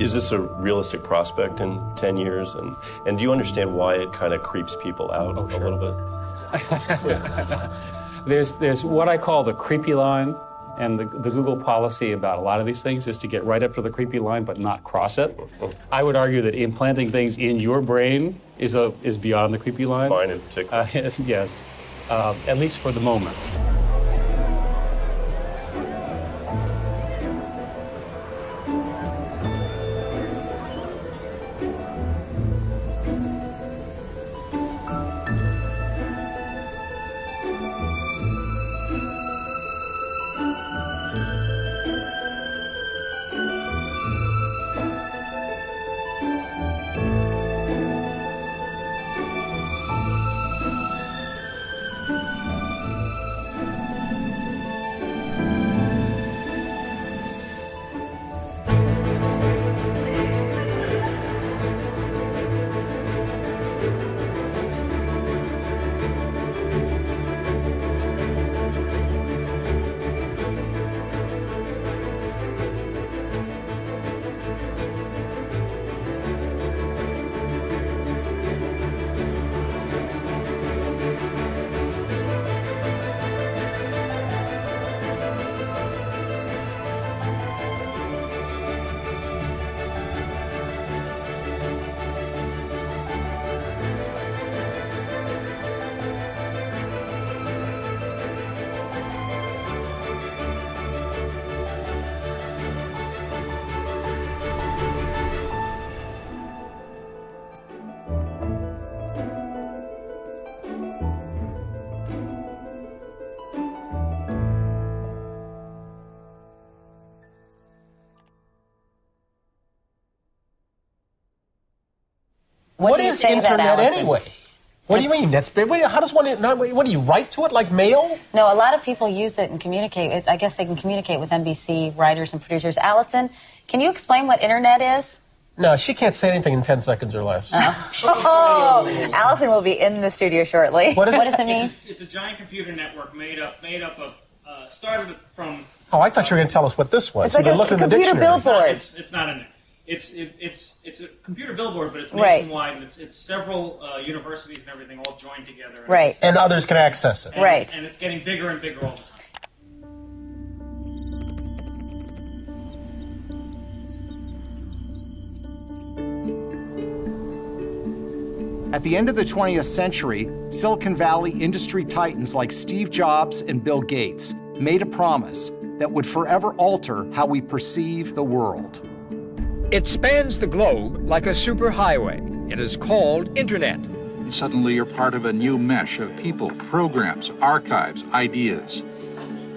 Is this a realistic prospect in 10 years? And do you understand why it kind of creeps people out a little bit? There's what I call the creepy line, and the Google policy about a lot of these things is to get right up to the creepy line but not cross it. I would argue that implanting things in your brain is beyond the creepy line. Mine in particular. Yes, at least for the moment. What is internet anyway? What do you mean? How does one? What do you write to it like mail? No, a lot of people use it and communicate. I guess they can communicate with NBC writers and producers. Allison, can you explain what internet is? No, she can't say anything in 10 seconds or less. Oh, Allison will be in the studio shortly. What does it mean? It's a giant computer network made up of started from. Oh, I thought you were going to tell us what this was. It's like a computer billboard. It's not a. It's a computer billboard, but it's nationwide, and it's several universities and everything all joined together. Right. And others can access it. Right. And it's getting bigger and bigger all the time. At the end of the 20th century, Silicon Valley industry titans like Steve Jobs and Bill Gates made a promise that would forever alter how we perceive the world. It spans the globe like a superhighway. It is called Internet. Suddenly you're part of a new mesh of people, programs, archives, ideas.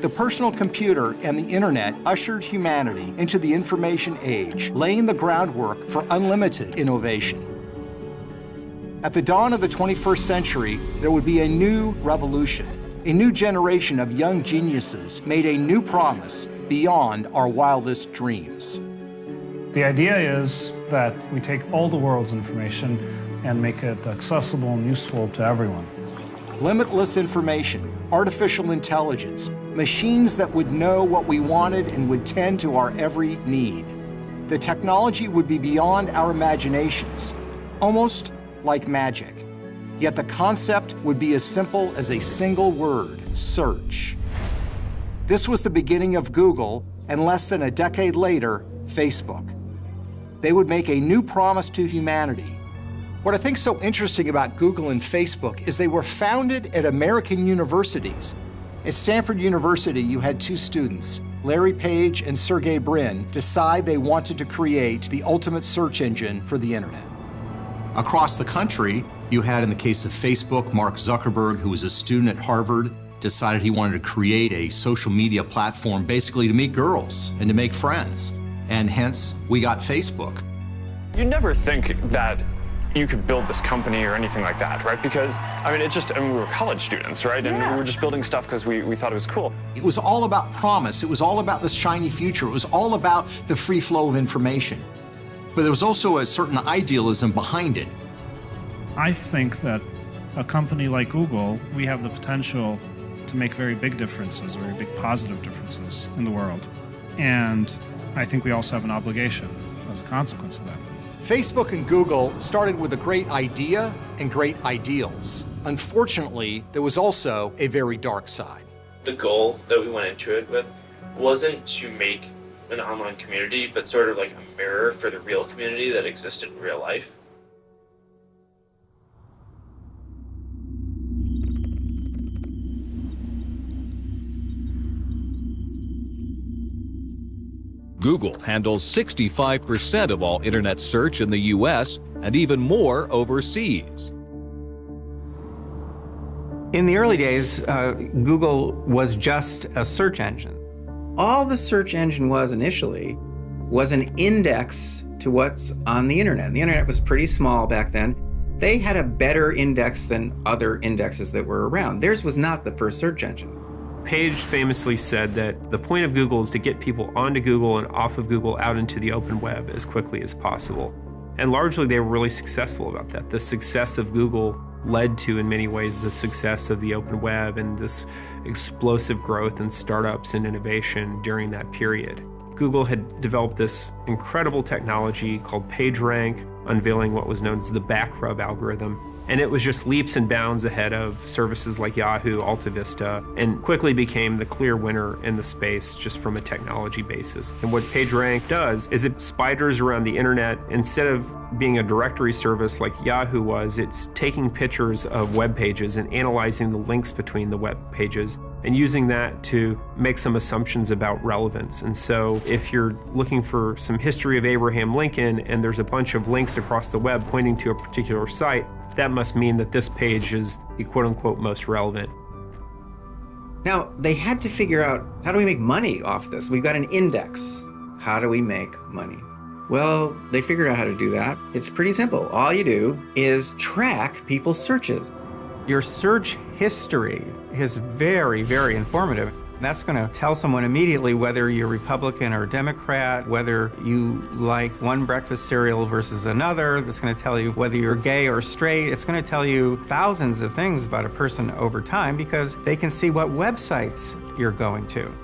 The personal computer and the Internet ushered humanity into the information age, laying the groundwork for unlimited innovation. At the dawn of the 21st century, there would be a new revolution. A new generation of young geniuses made a new promise beyond our wildest dreams. The idea is that we take all the world's information and make it accessible and useful to everyone. Limitless information, artificial intelligence, machines that would know what we wanted and would tend to our every need. The technology would be beyond our imaginations, almost like magic. Yet the concept would be as simple as a single word: search. This was the beginning of Google, and less than a decade later, Facebook. They would make a new promise to humanity. What I think so interesting about Google and Facebook is they were founded at American universities. At Stanford University, you had two students, Larry Page and Sergey Brin, decide they wanted to create the ultimate search engine for the internet. Across the country, you had, in the case of Facebook, Mark Zuckerberg, who was a student at Harvard, decided he wanted to create a social media platform basically to meet girls and to make friends. And hence, we got Facebook. You never think that you could build this company or anything like that, right? Because, we were college students, right? And we were just building stuff because we thought it was cool. It was all about promise. It was all about this shiny future. It was all about the free flow of information. But there was also a certain idealism behind it. I think that a company like Google, we have the potential to make very big differences, very big positive differences in the world. And I think we also have an obligation as a consequence of that. Facebook and Google started with a great idea and great ideals. Unfortunately, there was also a very dark side. The goal that we went into it with wasn't to make an online community, but sort of like a mirror for the real community that existed in real life. Google handles 65% of all internet search in the US and even more overseas. In the early days, Google was just a search engine. All the search engine was initially was an index to what's on the internet. And the internet was pretty small back then. They had a better index than other indexes that were around. Theirs was not the first search engine. Page famously said that the point of Google is to get people onto Google and off of Google out into the open web as quickly as possible. And largely they were really successful about that. The success of Google led to, in many ways, the success of the open web and this explosive growth in startups and innovation during that period. Google had developed this incredible technology called PageRank, unveiling what was known as the backrub algorithm. And it was just leaps and bounds ahead of services like Yahoo, AltaVista, and quickly became the clear winner in the space just from a technology basis. And what PageRank does is it spiders around the internet. Instead of being a directory service like Yahoo was, it's taking pictures of web pages and analyzing the links between the web pages and using that to make some assumptions about relevance. And so if you're looking for some history of Abraham Lincoln and there's a bunch of links across the web pointing to a particular site, that must mean that this page is the quote-unquote most relevant. Now, they had to figure out, how do we make money off this? We've got an index. How do we make money? Well, they figured out how to do that. It's pretty simple. All you do is track people's searches. Your search history is very, very informative. That's going to tell someone immediately whether you're Republican or Democrat, whether you like one breakfast cereal versus another. That's going to tell you whether you're gay or straight. It's going to tell you thousands of things about a person over time because they can see what websites you're going to.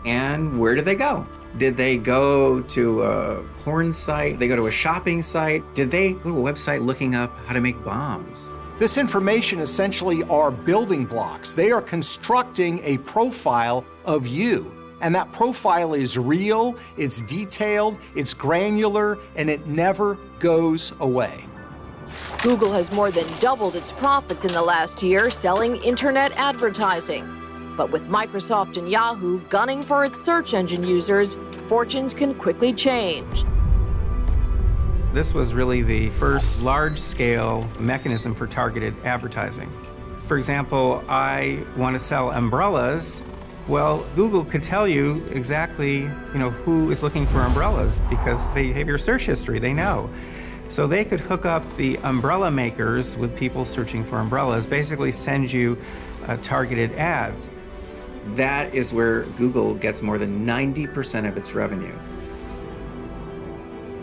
And where did they go? Did they go to a porn site? Did they go to a shopping site? Did they go to a website looking up how to make bombs? This information essentially are building blocks. They are constructing a profile of you. And that profile is real, it's detailed, it's granular, and it never goes away. Google has more than doubled its profits in the last year selling internet advertising. But with Microsoft and Yahoo gunning for its search engine users, fortunes can quickly change. This was really the first large-scale mechanism for targeted advertising. For example, I want to sell umbrellas. Well, Google could tell you exactly, who is looking for umbrellas because they have your search history, they know. So they could hook up the umbrella makers with people searching for umbrellas, basically send you targeted ads. That is where Google gets more than 90% of its revenue.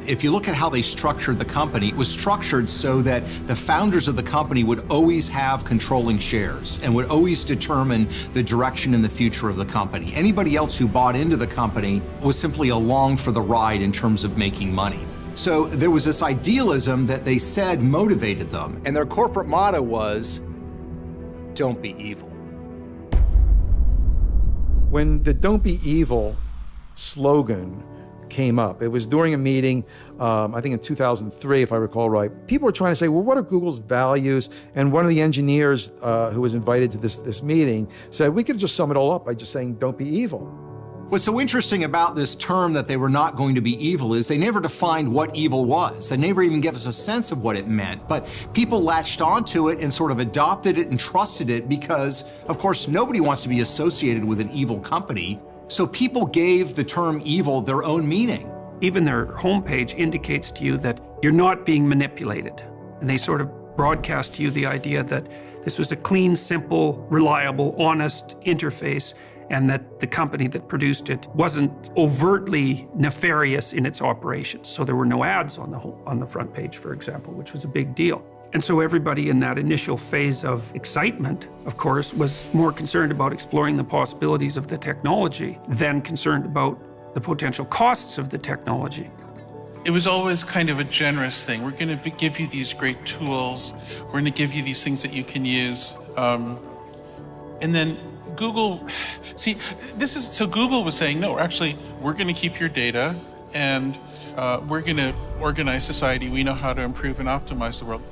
If you look at how they structured the company, it was structured so that the founders of the company would always have controlling shares and would always determine the direction and the future of the company. Anybody else who bought into the company was simply along for the ride in terms of making money. So there was this idealism that they said motivated them, and their corporate motto was, "Don't be evil." When the "Don't be evil" slogan came up, it was during a meeting, I think in 2003, if I recall right. People were trying to say, well, what are Google's values? And one of the engineers who was invited to this meeting said, we could just sum it all up by just saying, don't be evil. What's so interesting about this term that they were not going to be evil is they never defined what evil was. They never even gave us a sense of what it meant. But people latched onto it and sort of adopted it and trusted it because, of course, nobody wants to be associated with an evil company. So people gave the term evil their own meaning. Even their homepage indicates to you that you're not being manipulated. And they sort of broadcast to you the idea that this was a clean, simple, reliable, honest interface, and that the company that produced it wasn't overtly nefarious in its operations. So there were no ads on the front page, for example, which was a big deal. And so everybody in that initial phase of excitement, of course, was more concerned about exploring the possibilities of the technology than concerned about the potential costs of the technology. it was always kind of a generous thing. We're going to give you these great tools. We're going to give you these things that you can use. And then Google, see, so Google was saying, no, actually, we're going to keep your data and we're going to organize society. We know how to improve and optimize the world.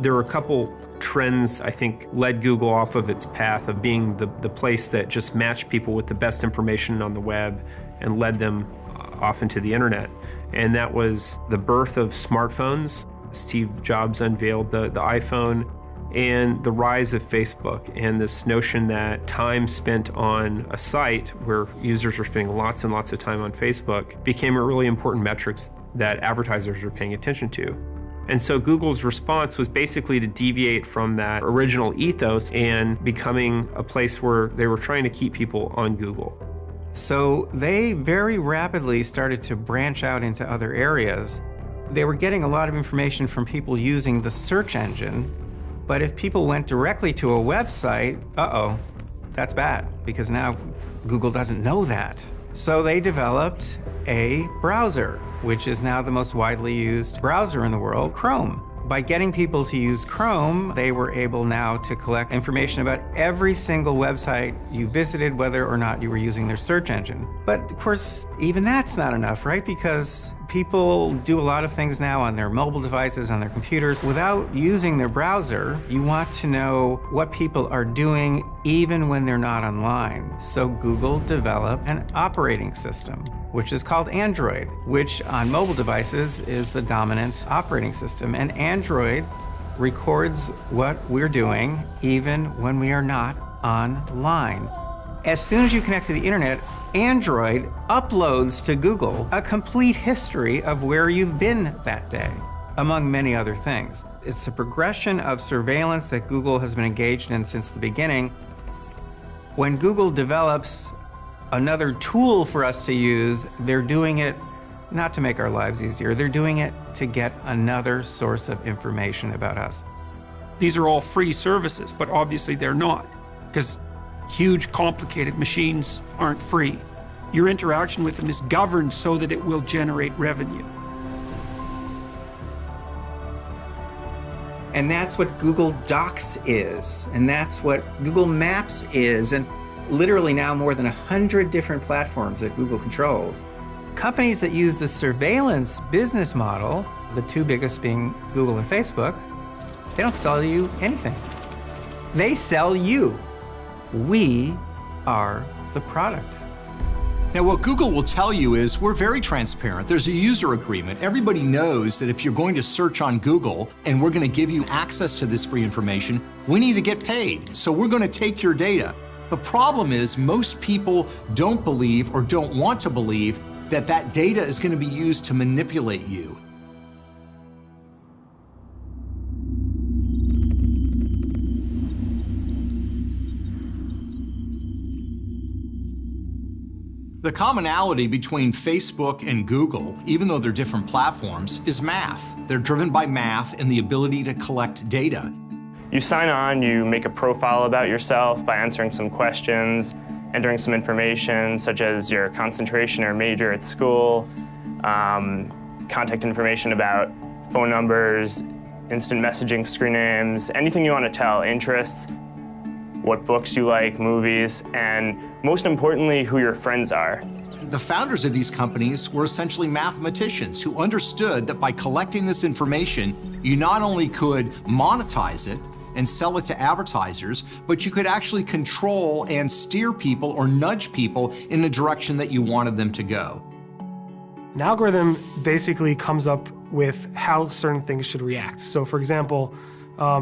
There were a couple trends, I think, led Google off of its path of being the place that just matched people with the best information on the web and led them off into the internet. And that was the birth of smartphones. Steve Jobs unveiled the iPhone, and the rise of Facebook, and this notion that time spent on a site where users were spending lots and lots of time on Facebook became a really important metrics that advertisers were paying attention to. And so Google's response was basically to deviate from that original ethos and becoming a place where they were trying to keep people on Google. So they very rapidly started to branch out into other areas. They were getting a lot of information from people using the search engine, but if people went directly to a website, that's bad, because now Google doesn't know that. So they developed a browser, which is now the most widely used browser in the world, Chrome. By getting people to use Chrome, they were able now to collect information about every single website you visited, whether or not you were using their search engine. But of course, even that's not enough, right? Because people do a lot of things now on their mobile devices, on their computers. Without using their browser, you want to know what people are doing even when they're not online. So Google developed an operating system, which is called Android, which on mobile devices is the dominant operating system. And Android records what we're doing even when we are not online. As soon as you connect to the internet, Android uploads to Google a complete history of where you've been that day, among many other things. It's a progression of surveillance that Google has been engaged in since the beginning. When Google develops another tool for us to use, they're doing it not to make our lives easier. They're doing it to get another source of information about us. These are all free services, but obviously they're not, because huge, complicated machines aren't free. Your interaction with them is governed so that it will generate revenue. And that's what Google Docs is, and that's what Google Maps is, and literally now more than 100 different platforms that Google controls. Companies that use the surveillance business model, the two biggest being Google and Facebook, they don't sell you anything. They sell you. We are the product. Now, what Google will tell you is we're very transparent. There's a user agreement. Everybody knows that if you're going to search on Google and we're going to give you access to this free information, we need to get paid. So we're going to take your data. The problem is most people don't believe or don't want to believe that that data is going to be used to manipulate you. The commonality between Facebook and Google, even though they're different platforms, is math. They're driven by math and the ability to collect data. You sign on, you make a profile about yourself by answering some questions, entering some information such as your concentration or major at school, contact information about phone numbers, instant messaging screen names, anything you want to tell, interests, what books you like, movies, and most importantly, who your friends are. The founders of these companies were essentially mathematicians who understood that by collecting this information, you not only could monetize it and sell it to advertisers, but you could actually control and steer people or nudge people in the direction that you wanted them to go. An algorithm basically comes up with how certain things should react. So for example,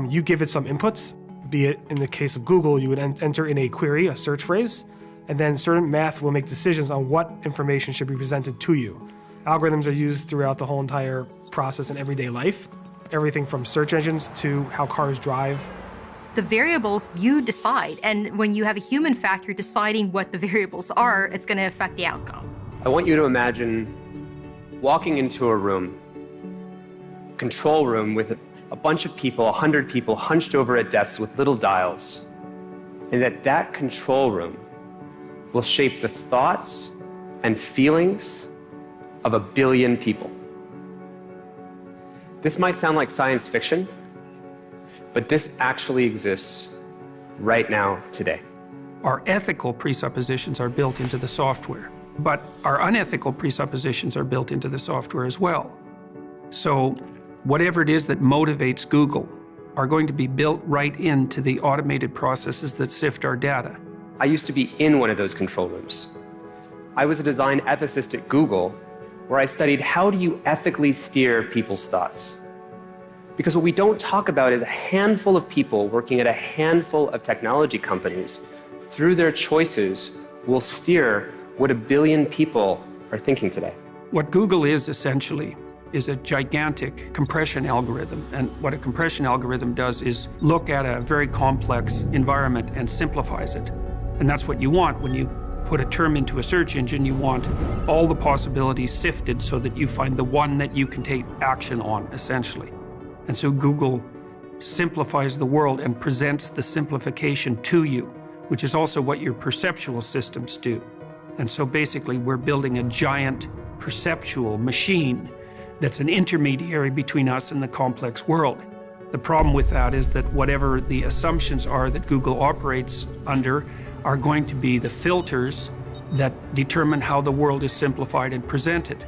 you give it some inputs, be it in the case of Google, you would enter in a query, a search phrase, and then certain math will make decisions on what information should be presented to you. Algorithms are used throughout the whole entire process in everyday life, everything from search engines to how cars drive. The variables you decide, and when you have a human factor deciding what the variables are, it's going to affect the outcome. I want you to imagine walking into a room, control room with a bunch of people, 100 people hunched over at desks with little dials, and that control room will shape the thoughts and feelings of 1 billion people. This might sound like science fiction, but this actually exists right now, today. Our ethical presuppositions are built into the software, but our unethical presuppositions are built into the software as well. So whatever it is that motivates Google are going to be built right into the automated processes that sift our data. I used to be in one of those control rooms. I was a design ethicist at Google, where I studied how do you ethically steer people's thoughts. Because what we don't talk about is a handful of people working at a handful of technology companies, through their choices, will steer what 1 billion people are thinking today. What Google is essentially is a gigantic compression algorithm. And what a compression algorithm does is look at a very complex environment and simplifies it. And that's what you want when you put a term into a search engine. You want all the possibilities sifted so that you find the one that you can take action on, essentially. And so Google simplifies the world and presents the simplification to you, which is also what your perceptual systems do. And so basically we're building a giant perceptual machine that's an intermediary between us and the complex world. The problem with that is that whatever the assumptions are that Google operates under are going to be the filters that determine how the world is simplified and presented.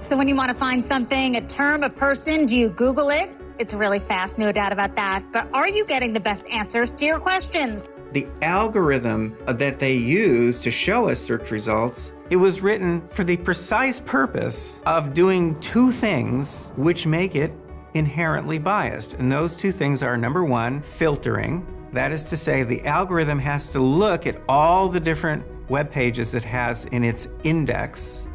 So when you want to find something, a term, a person, do you Google it? It's really fast, no doubt about that. But are you getting the best answers to your questions? The algorithm that they use to show us search results, it was written for the precise purpose of doing two things which make it inherently biased. And those two things are, number one, filtering. That is to say, the algorithm has to look at all the different web pages it has in its index,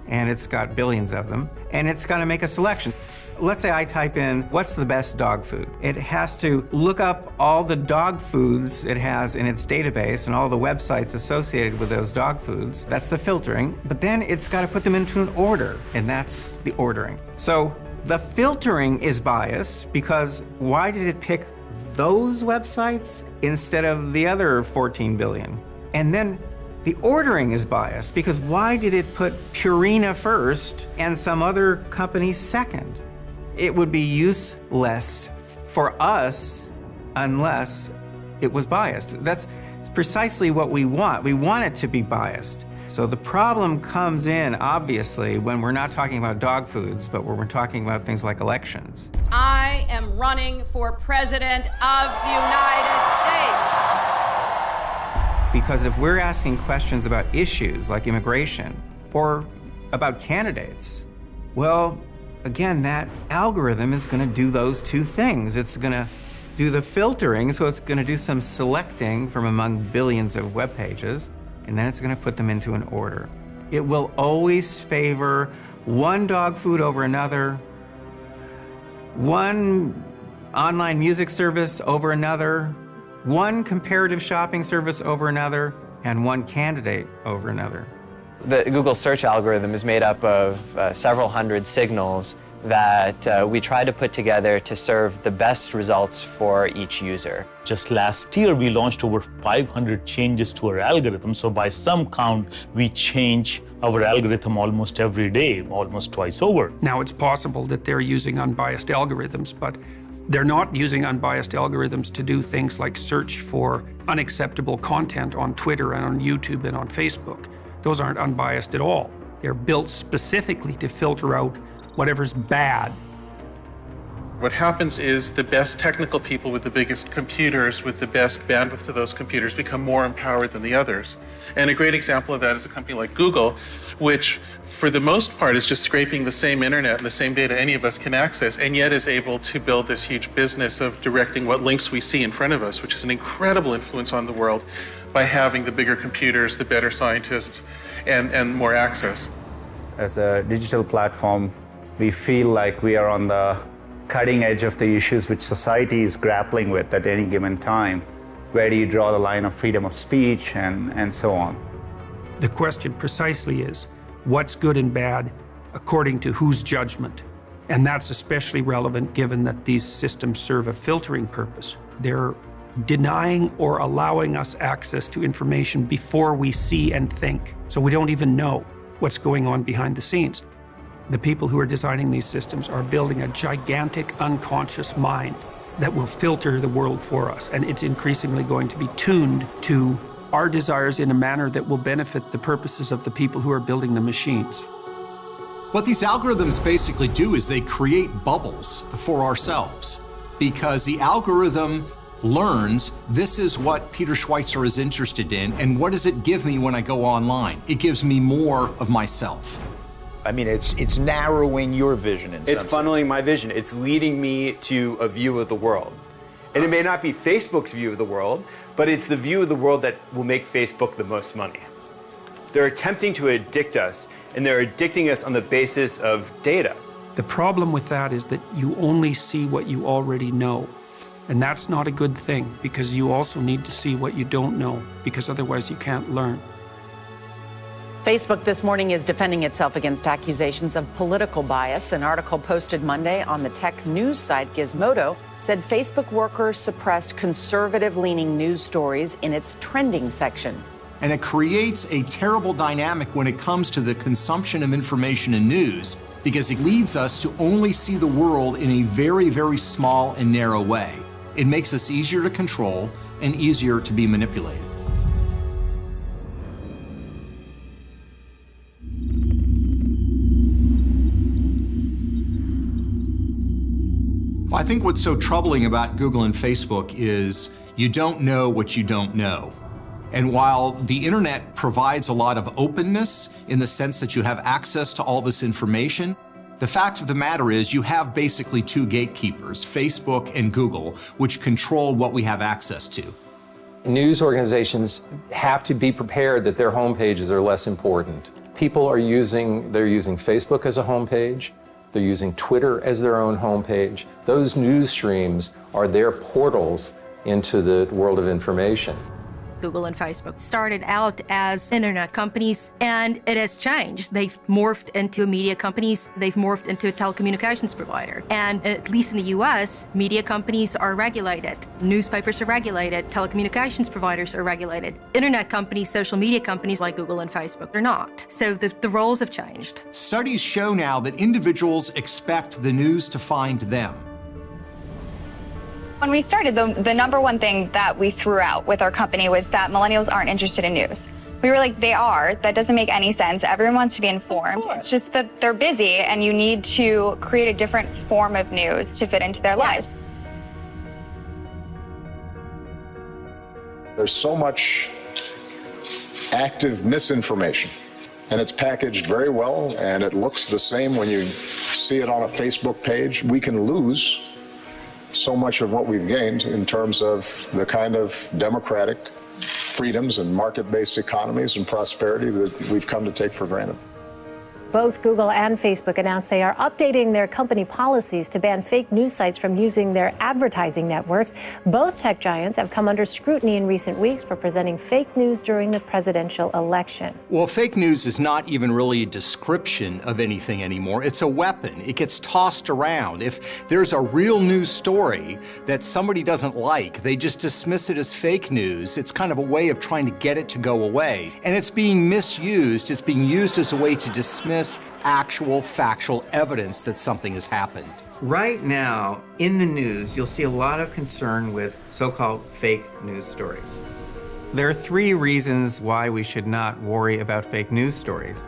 and it's got billions of them, and it's got to make a selection. Let's say I type in, what's the best dog food? It has to look up all the dog foods it has in its database and all the websites associated with those dog foods. That's the filtering. But then it's got to put them into an order, and that's the ordering. So the filtering is biased because why did it pick those websites instead of the other 14 billion? And then the ordering is biased because why did it put Purina first and some other company second? It would be useless for us unless it was biased. That's precisely what we want. We want it to be biased. So the problem comes in, obviously, when we're not talking about dog foods, but when we're talking about things like elections. I am running for president of the United States. Because if we're asking questions about issues like immigration or about candidates, well, again, that algorithm is going to do those two things. It's going to do the filtering, so it's going to do some selecting from among billions of web pages, and then it's going to put them into an order. It will always favor one dog food over another, one online music service over another, one comparative shopping service over another, and one candidate over another. The Google search algorithm is made up of several hundred signals that we try to put together to serve the best results for each user. Just last year, we launched over 500 changes to our algorithm. So by some count, we change our algorithm almost every day, almost twice over. Now, it's possible that they're using unbiased algorithms, but they're not using unbiased algorithms to do things like search for unacceptable content on Twitter and on YouTube and on Facebook. Those aren't unbiased at all. They're built specifically to filter out whatever's bad. What happens is the best technical people with the biggest computers, with the best bandwidth to those computers, become more empowered than the others. And a great example of that is a company like Google, which for the most part is just scraping the same internet and the same data any of us can access, and yet is able to build this huge business of directing what links we see in front of us, which is an incredible influence on the world by having the bigger computers, the better scientists, and more access. As a digital platform, we feel like we are on the cutting edge of the issues which society is grappling with at any given time. Where do you draw the line of freedom of speech and so on? The question precisely is, what's good and bad according to whose judgment? And that's especially relevant given that these systems serve a filtering purpose. They're denying or allowing us access to information before we see and think. So we don't even know. what's going on behind the scenes. The people who are designing these systems are building a gigantic unconscious mind that will filter the world for us, and it's increasingly going to be tuned to our desires in a manner that will benefit the purposes of the people who are building the machines. What these algorithms basically do is they create bubbles for ourselves, because the algorithm learns this is what Peter Schweizer is interested in, and what does it give me when I go online? It gives me more of myself. I mean, it's narrowing your vision in some It's funneling my vision. It's leading me to a view of the world. And it may not be Facebook's view of the world, but it's the view of the world that will make Facebook the most money. They're attempting to addict us, and they're addicting us on the basis of data. The problem with that is that you only see what you already know. And that's not a good thing, because you also need to see what you don't know, because otherwise you can't learn. Facebook this morning is defending itself against accusations of political bias. An article posted Monday on the tech news site Gizmodo said Facebook workers suppressed conservative-leaning news stories in its trending section. And it creates a terrible dynamic when it comes to the consumption of information and news, because it leads us to only see the world in a very, very small and narrow way. It makes us easier to control and easier to be manipulated. I think what's so troubling about Google and Facebook is you don't know what you don't know. And while the internet provides a lot of openness in the sense that you have access to all this information, the fact of the matter is you have basically two gatekeepers, Facebook and Google, which control what we have access to. News organizations have to be prepared that their homepages are less important. People are using Facebook as a homepage. They're using Twitter as their own homepage. Those news streams are their portals into the world of information. Google and Facebook started out as internet companies, and it has changed. They've morphed into media companies. They've morphed into a telecommunications provider. And at least in the US, media companies are regulated. Newspapers are regulated. Telecommunications providers are regulated. Internet companies, social media companies like Google and Facebook are not. So the roles have changed. Studies show now that individuals expect the news to find them. When we started, the number one thing that we threw out with our company was that millennials aren't interested in news. We were like, they are. That doesn't make any sense. Everyone wants to be informed. It's just that they're busy, and you need to create a different form of news to fit into their lives. There's so much active misinformation, and it's packaged very well, and it looks the same when you see it on a Facebook page. We can lose so much of what we've gained in terms of the kind of democratic freedoms and market-based economies and prosperity that we've come to take for granted. Both Google and Facebook announced they are updating their company policies to ban fake news sites from using their advertising networks. Both tech giants have come under scrutiny in recent weeks for presenting fake news during the presidential election. Well, fake news is not even really a description of anything anymore. It's a weapon. It gets tossed around. If there's a real news story that somebody doesn't like, they just dismiss it as fake news. It's kind of a way of trying to get it to go away. And it's being misused. It's being used as a way to dismiss actual factual evidence that something has happened. Right now, in the news, you'll see a lot of concern with so-called fake news stories. There are 3 reasons why we should not worry about fake news stories.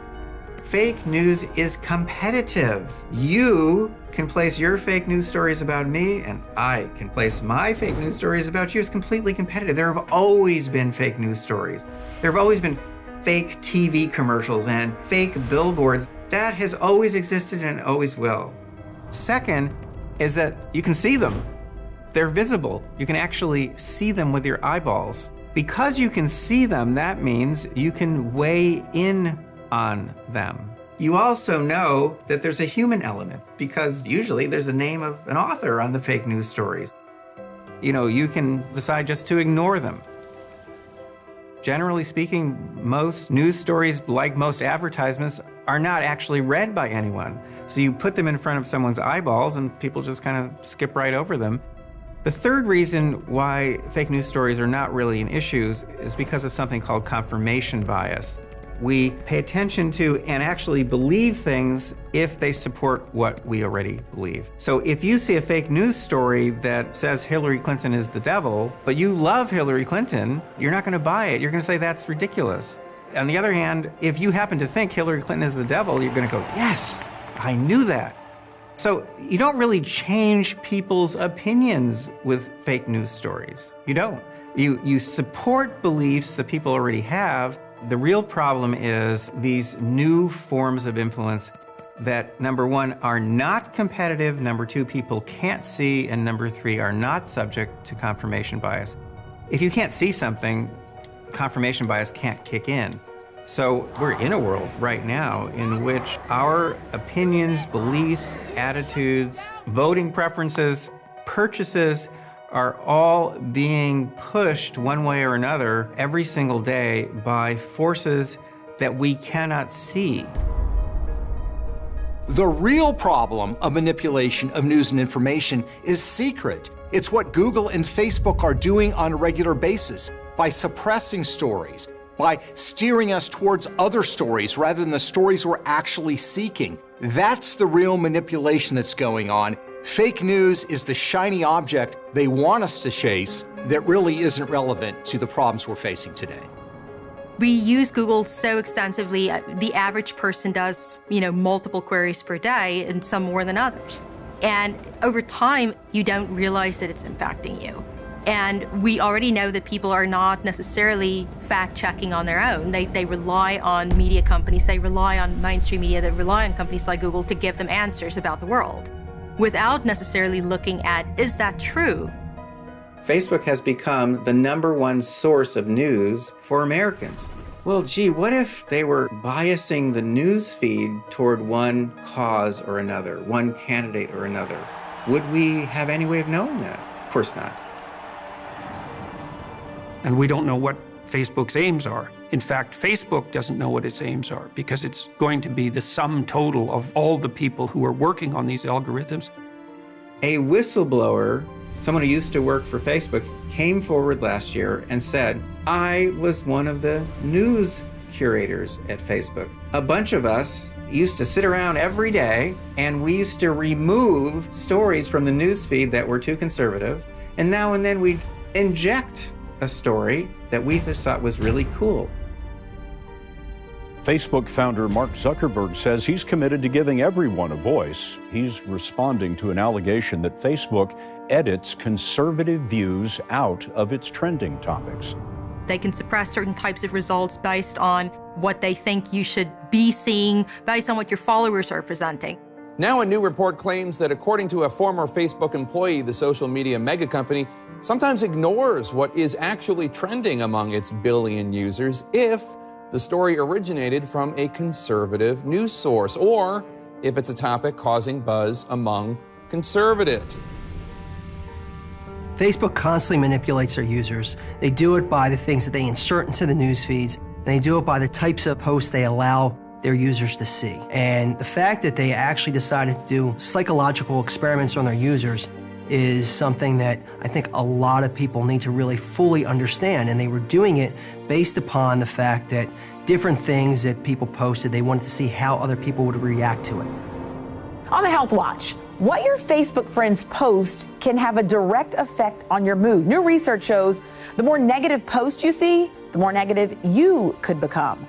Fake news is competitive. You can place your fake news stories about me, and I can place my fake news stories about you. It's completely competitive. There have always been fake news stories. There have always been fake TV commercials and fake billboards. That has always existed and always will. Second is that you can see them. They're visible. You can actually see them with your eyeballs. Because you can see them, that means you can weigh in on them. You also know that there's a human element, because usually there's a name of an author on the fake news stories. You can decide just to ignore them. Generally speaking, most news stories, like most advertisements, are not actually read by anyone. So you put them in front of someone's eyeballs and people just kind of skip right over them. The third reason why fake news stories are not really an issue is because of something called confirmation bias. We pay attention to and actually believe things if they support what we already believe. So if you see a fake news story that says Hillary Clinton is the devil, but you love Hillary Clinton, you're not going to buy it. You're going to say that's ridiculous. On the other hand, if you happen to think Hillary Clinton is the devil, you're going to go, yes, I knew that. So you don't really change people's opinions with fake news stories. You don't. You support beliefs that people already have. The real problem is these new forms of influence that, number one, are not competitive, number two, people can't see, and number three, are not subject to confirmation bias. If you can't see something, confirmation bias can't kick in. So we're in a world right now in which our opinions, beliefs, attitudes, voting preferences, purchases are all being pushed one way or another every single day by forces that we cannot see. The real problem of manipulation of news and information is secret. It's what Google and Facebook are doing on a regular basis by suppressing stories, by steering us towards other stories rather than the stories we're actually seeking. That's the real manipulation that's going on. Fake news is the shiny object they want us to chase that really isn't relevant to the problems we're facing today. We use Google so extensively. The average person does, multiple queries per day, and some more than others. And over time, you don't realize that it's impacting you. And we already know that people are not necessarily fact-checking on their own. They rely on media companies, they rely on mainstream media, they rely on companies like Google to give them answers about the world, without necessarily looking at, is that true? Facebook has become the #1 source of news for Americans. Well, gee, what if they were biasing the news feed toward one cause or another, one candidate or another? Would we have any way of knowing that? Of course not. And we don't know what Facebook's aims are. In fact, Facebook doesn't know what its aims are because it's going to be the sum total of all the people who are working on these algorithms. A whistleblower, someone who used to work for Facebook, came forward last year and said, I was one of the news curators at Facebook. A bunch of us used to sit around every day and we used to remove stories from the news feed that were too conservative, and now and then we'd inject a story that we just thought was really cool. Facebook founder Mark Zuckerberg says he's committed to giving everyone a voice. He's responding to an allegation that Facebook edits conservative views out of its trending topics. They can suppress certain types of results based on what they think you should be seeing, based on what your followers are presenting. Now a new report claims that according to a former Facebook employee, the social media mega company sometimes ignores what is actually trending among its billion users if the story originated from a conservative news source, or if it's a topic causing buzz among conservatives. Facebook constantly manipulates their users. They do it by the things that they insert into the news feeds, and they do it by the types of posts they allow their users to see. And the fact that they actually decided to do psychological experiments on their users is something that I think a lot of people need to really fully understand. And they were doing it based upon the fact that different things that people posted, they wanted to see how other people would react to it. On the Health Watch, what your Facebook friends post can have a direct effect on your mood. New research shows the more negative posts you see, the more negative you could become.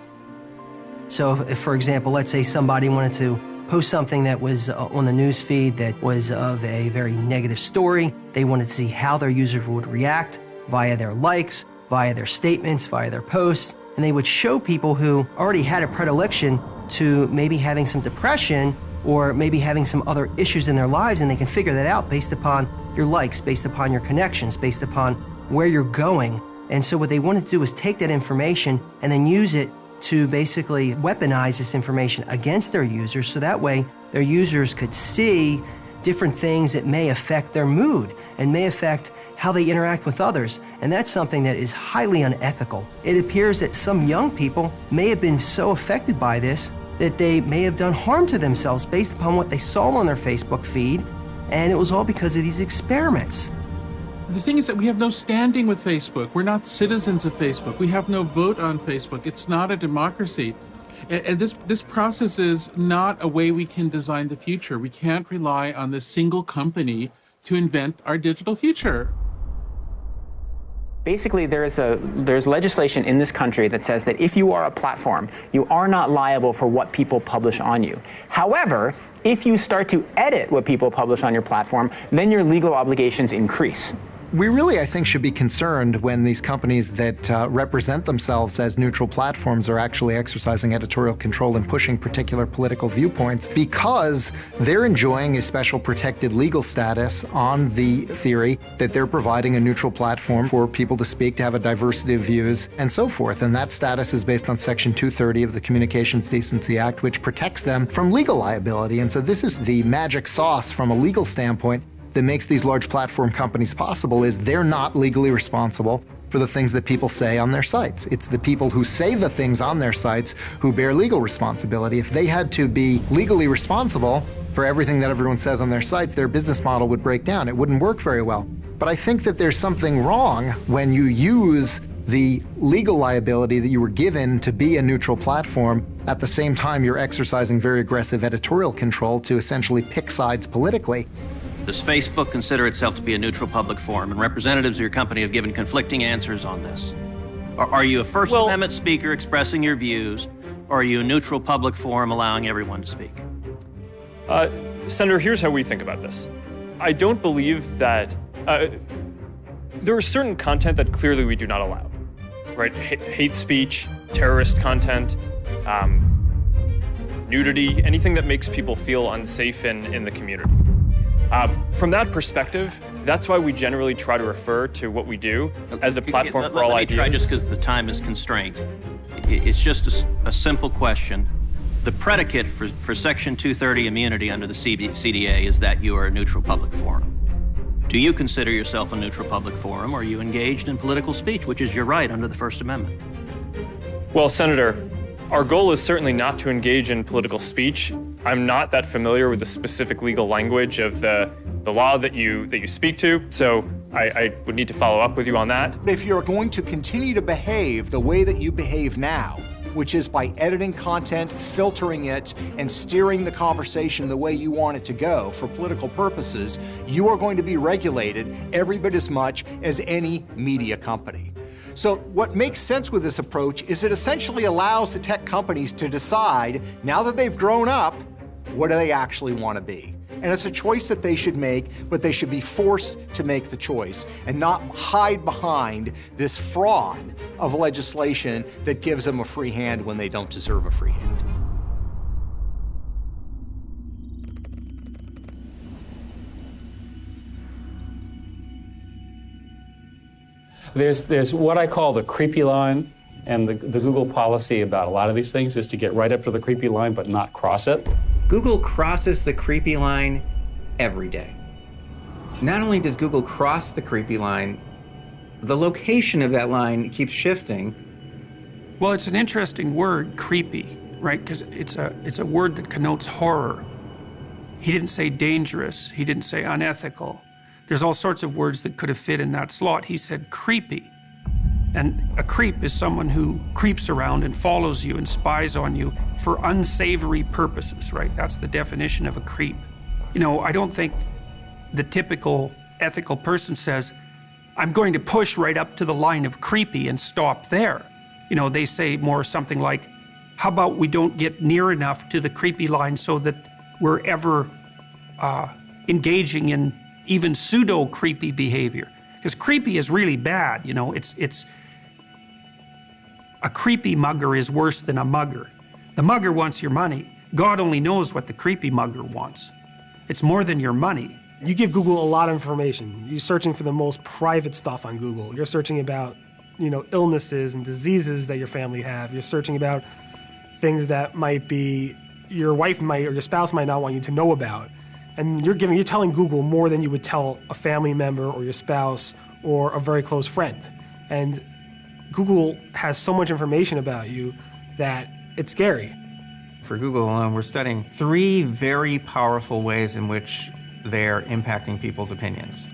So if, for example, let's say somebody wanted to post something that was on the news feed that was of a very negative story, they wanted to see how their users would react via their likes, via their statements, via their posts, and they would show people who already had a predilection to maybe having some depression or maybe having some other issues in their lives, and they can figure that out based upon your likes, based upon your connections, based upon where you're going. And so what they wanted to do is take that information and then use it to basically weaponize this information against their users, so that way their users could see different things that may affect their mood and may affect how they interact with others. And that's something that is highly unethical. It appears that some young people may have been so affected by this that they may have done harm to themselves based upon what they saw on their Facebook feed, and it was all because of these experiments. The thing is that we have no standing with Facebook. We're not citizens of Facebook. We have no vote on Facebook. It's not a democracy. And this process is not a way we can design the future. We can't rely on this single company to invent our digital future. Basically, there's legislation in this country that says that if you are a platform, you are not liable for what people publish on you. However, if you start to edit what people publish on your platform, then your legal obligations increase. We really, I think, should be concerned when these companies that represent themselves as neutral platforms are actually exercising editorial control and pushing particular political viewpoints, because they're enjoying a special protected legal status on the theory that they're providing a neutral platform for people to speak, to have a diversity of views, and so forth. And that status is based on Section 230 of the Communications Decency Act, which protects them from legal liability. And so this is the magic sauce from a legal standpoint that makes these large platform companies possible, is they're not legally responsible for the things that people say on their sites. It's the people who say the things on their sites who bear legal responsibility. If they had to be legally responsible for everything that everyone says on their sites, their business model would break down. It wouldn't work very well. But I think that there's something wrong when you use the legal liability that you were given to be a neutral platform. At the same time, you're exercising very aggressive editorial control to essentially pick sides politically. Does Facebook consider itself to be a neutral public forum? And representatives of your company have given conflicting answers on this. Are you a First Amendment speaker expressing your views, or are you a neutral public forum allowing everyone to speak? Senator, here's how we think about this. I don't believe that there is certain content that clearly we do not allow, right? Hate speech, terrorist content, nudity, anything that makes people feel unsafe in the community. From that perspective, that's why we generally try to refer to what we do as a platform for all ideas. Let me try, just because the time is constrained. It's just a simple question. The predicate for Section 230 immunity under the CDA is that you are a neutral public forum. Do you consider yourself a neutral public forum, or are you engaged in political speech, which is your right under the First Amendment? Well, Senator, our goal is certainly not to engage in political speech. I'm not that familiar with the specific legal language of the law that you speak to, so I would need to follow up with you on that. If you're going to continue to behave the way that you behave now, which is by editing content, filtering it, and steering the conversation the way you want it to go for political purposes, you are going to be regulated every bit as much as any media company. So what makes sense with this approach is it essentially allows the tech companies to decide, now that they've grown up, what do they actually want to be? And it's a choice that they should make, but they should be forced to make the choice and not hide behind this fraud of legislation that gives them a free hand when they don't deserve a free hand. There's what I call the creepy line, and the Google policy about a lot of these things is to get right up to the creepy line but not cross it. Google crosses the creepy line every day. Not only does Google cross the creepy line, the location of that line keeps shifting. Well, it's an interesting word, creepy, right? Because it's a word that connotes horror. He didn't say dangerous. He didn't say unethical. There's all sorts of words that could have fit in that slot. He said creepy. And a creep is someone who creeps around and follows you and spies on you for unsavory purposes, right? That's the definition of a creep. You know, I don't think the typical ethical person says, I'm going to push right up to the line of creepy and stop there. You know, they say more something like, how about we don't get near enough to the creepy line so that we're ever engaging in even pseudo-creepy behavior. Because creepy is really bad, you know, it's a creepy mugger is worse than a mugger. The mugger wants your money. God only knows what the creepy mugger wants. It's more than your money. You give Google a lot of information. You're searching for the most private stuff on Google. You're searching about, you know, illnesses and diseases that your family have. You're searching about things that might be your wife might or your spouse might not want you to know about. And you're telling Google more than you would tell a family member or your spouse or a very close friend. And Google has so much information about you that it's scary. For Google alone, we're studying 3 very powerful ways in which they're impacting people's opinions.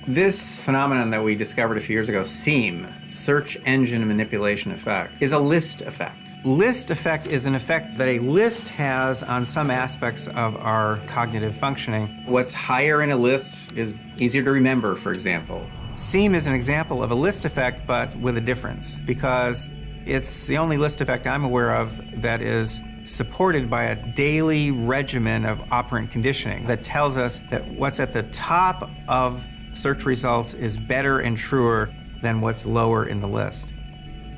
This phenomenon that we discovered a few years ago, SEAM, Search Engine Manipulation Effect, is a list effect. List effect is an effect that a list has on some aspects of our cognitive functioning. What's higher in a list is easier to remember, for example. SEAM is an example of a list effect, but with a difference, because it's the only list effect I'm aware of that is supported by a daily regimen of operant conditioning that tells us that what's at the top of search results is better and truer than what's lower in the list.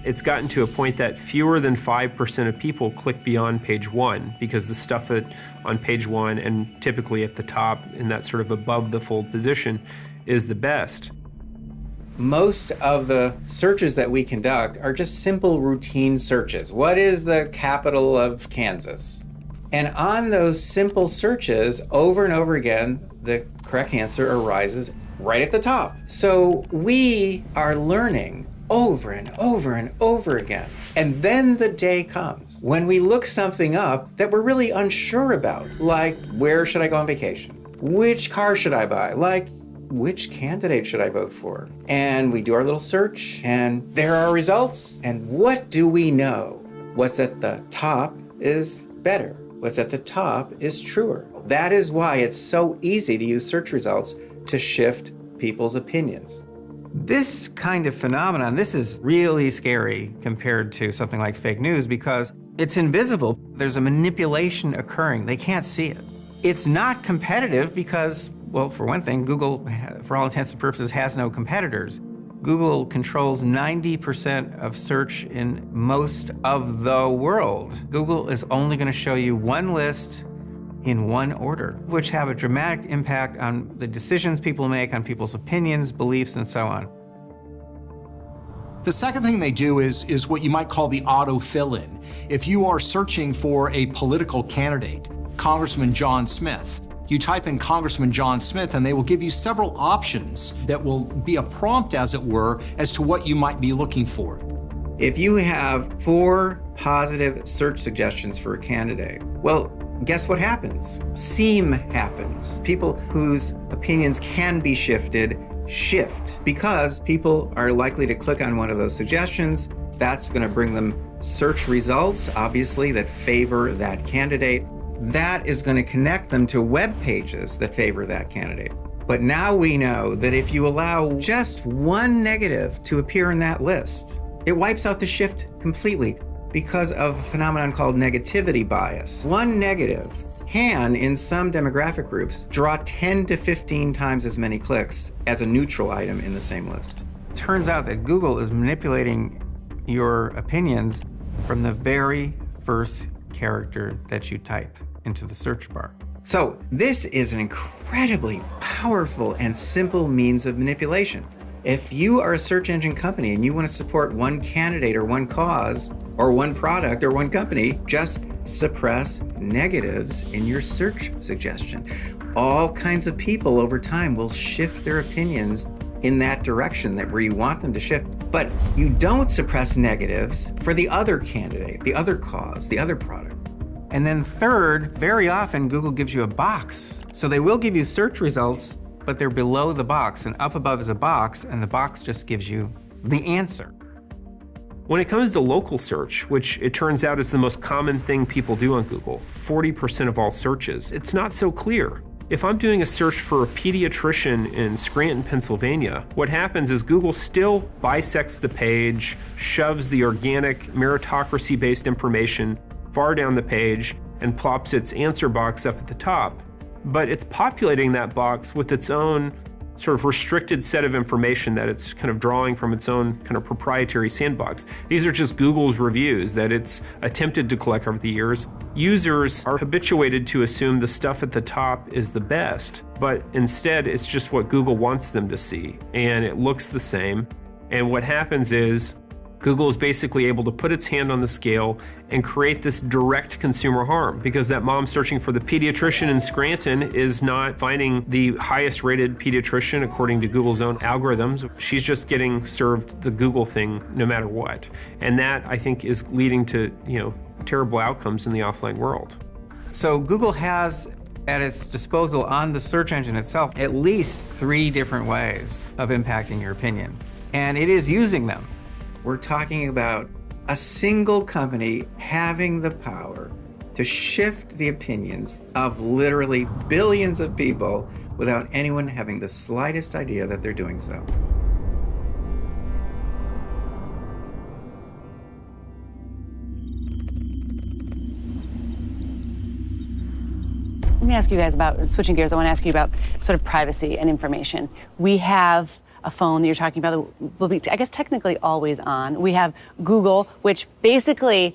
It's gotten to a point that fewer than 5% of people click beyond page 1 because the stuff on page 1 and typically at the top in that sort of above the fold position is the best. Most of the searches that we conduct are just simple routine searches. What is the capital of Kansas? And on those simple searches, over and over again, the correct answer arises right at the top. So we are learning over and over and over again. And then the day comes when we look something up that we're really unsure about, like where should I go on vacation? Which car should I buy? Like which candidate should I vote for? And we do our little search and there are results. And what do we know? What's at the top is better. What's at the top is truer. That is why it's so easy to use search results to shift people's opinions. This kind of phenomenon, this is really scary compared to something like fake news because it's invisible. There's a manipulation occurring. They can't see it. It's not competitive because, well, for one thing, Google, for all intents and purposes, has no competitors. Google controls 90% of search in most of the world. Google is only going to show you one list in one order, which have a dramatic impact on the decisions people make, on people's opinions, beliefs, and so on. The second thing they do is what you might call the auto fill-in. If you are searching for a political candidate, Congressman John Smith, you type in Congressman John Smith and they will give you several options that will be a prompt, as it were, as to what you might be looking for. If you have 4 positive search suggestions for a candidate, well, guess what happens? SEAM happens. People whose opinions can be shifted shift because people are likely to click on one of those suggestions. That's going to bring them search results, obviously, that favor that candidate. That is going to connect them to web pages that favor that candidate. But now we know that if you allow just one negative to appear in that list, it wipes out the shift completely because of a phenomenon called negativity bias. One negative can, in some demographic groups, draw 10 to 15 times as many clicks as a neutral item in the same list. It turns out that Google is manipulating your opinions from the very first character that you type into the search bar. So this is an incredibly powerful and simple means of manipulation. If you are a search engine company and you want to support one candidate or one cause or one product or one company, just suppress negatives in your search suggestion. All kinds of people over time will shift their opinions in that direction where you want them to shift. But you don't suppress negatives for the other candidate, the other cause, the other product. And then third, very often Google gives you a box. So they will give you search results, but they're below the box, and up above is a box, and the box just gives you the answer. When it comes to local search, which it turns out is the most common thing people do on Google, 40% of all searches, it's not so clear. If I'm doing a search for a pediatrician in Scranton, Pennsylvania, what happens is Google still bisects the page, shoves the organic meritocracy-based information far down the page, and plops its answer box up at the top. But it's populating that box with its own sort of restricted set of information that it's kind of drawing from its own kind of proprietary sandbox. These are just Google's reviews that it's attempted to collect over the years. Users are habituated to assume the stuff at the top is the best, but instead it's just what Google wants them to see, and it looks the same. And what happens is Google is basically able to put its hand on the scale and create this direct consumer harm, because that mom searching for the pediatrician in Scranton is not finding the highest rated pediatrician according to Google's own algorithms. She's just getting served the Google thing no matter what. And that, I think, is leading to, terrible outcomes in the offline world. So Google has at its disposal on the search engine itself at least 3 different ways of impacting your opinion. And it is using them. We're talking about a single company having the power to shift the opinions of literally billions of people without anyone having the slightest idea that they're doing so. Let me ask you guys about, switching gears, I want to ask you about sort of privacy and information. We have a phone that you're talking about that will be, I guess, technically always on. We have Google, which basically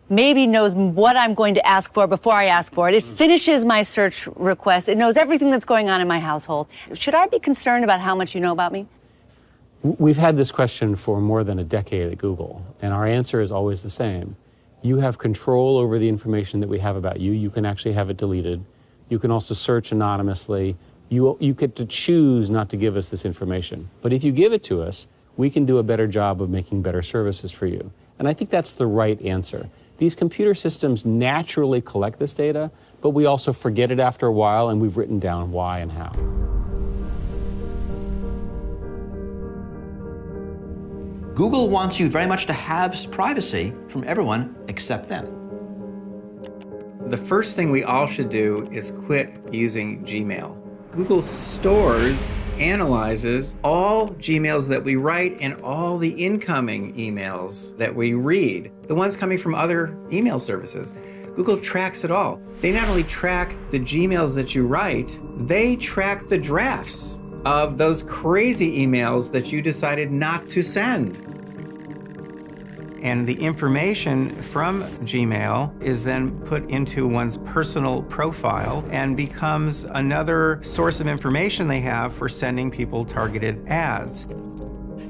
maybe knows what I'm going to ask for before I ask for it. It finishes my search request. It knows everything that's going on in my household. Should I be concerned about how much you know about me? We've had this question for more than a decade at Google, and our answer is always the same. You have control over the information that we have about you. You can actually have it deleted. You can also search anonymously. You get to choose not to give us this information. But if you give it to us, we can do a better job of making better services for you. And I think that's the right answer. These computer systems naturally collect this data, but we also forget it after a while, and we've written down why and how. Google wants you very much to have privacy from everyone except them. The first thing we all should do is quit using Gmail. Google stores, analyzes all Gmails that we write and all the incoming emails that we read, the ones coming from other email services. Google tracks it all. They not only track the Gmails that you write, they track the drafts of those crazy emails that you decided not to send. And the information from Gmail is then put into one's personal profile and becomes another source of information they have for sending people targeted ads.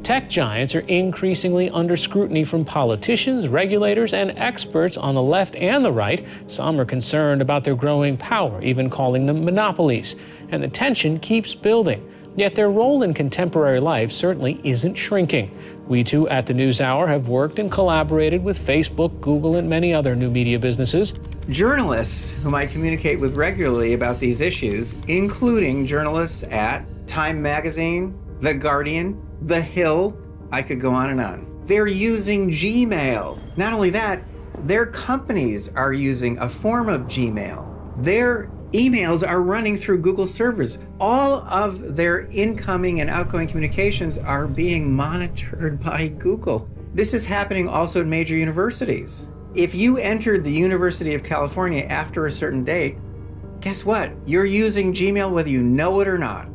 Tech giants are increasingly under scrutiny from politicians, regulators, and experts on the left and the right. Some are concerned about their growing power, even calling them monopolies. And the tension keeps building. Yet their role in contemporary life certainly isn't shrinking. We too at the NewsHour have worked and collaborated with Facebook, Google, and many other new media businesses. Journalists whom I communicate with regularly about these issues, including journalists at Time Magazine, The Guardian, The Hill, I could go on and on. They're using Gmail. Not only that, their companies are using a form of Gmail. Their emails are running through Google servers. All of their incoming and outgoing communications are being monitored by Google. This is happening also in major universities. If you entered the University of California after a certain date, guess what? You're using Gmail whether you know it or not.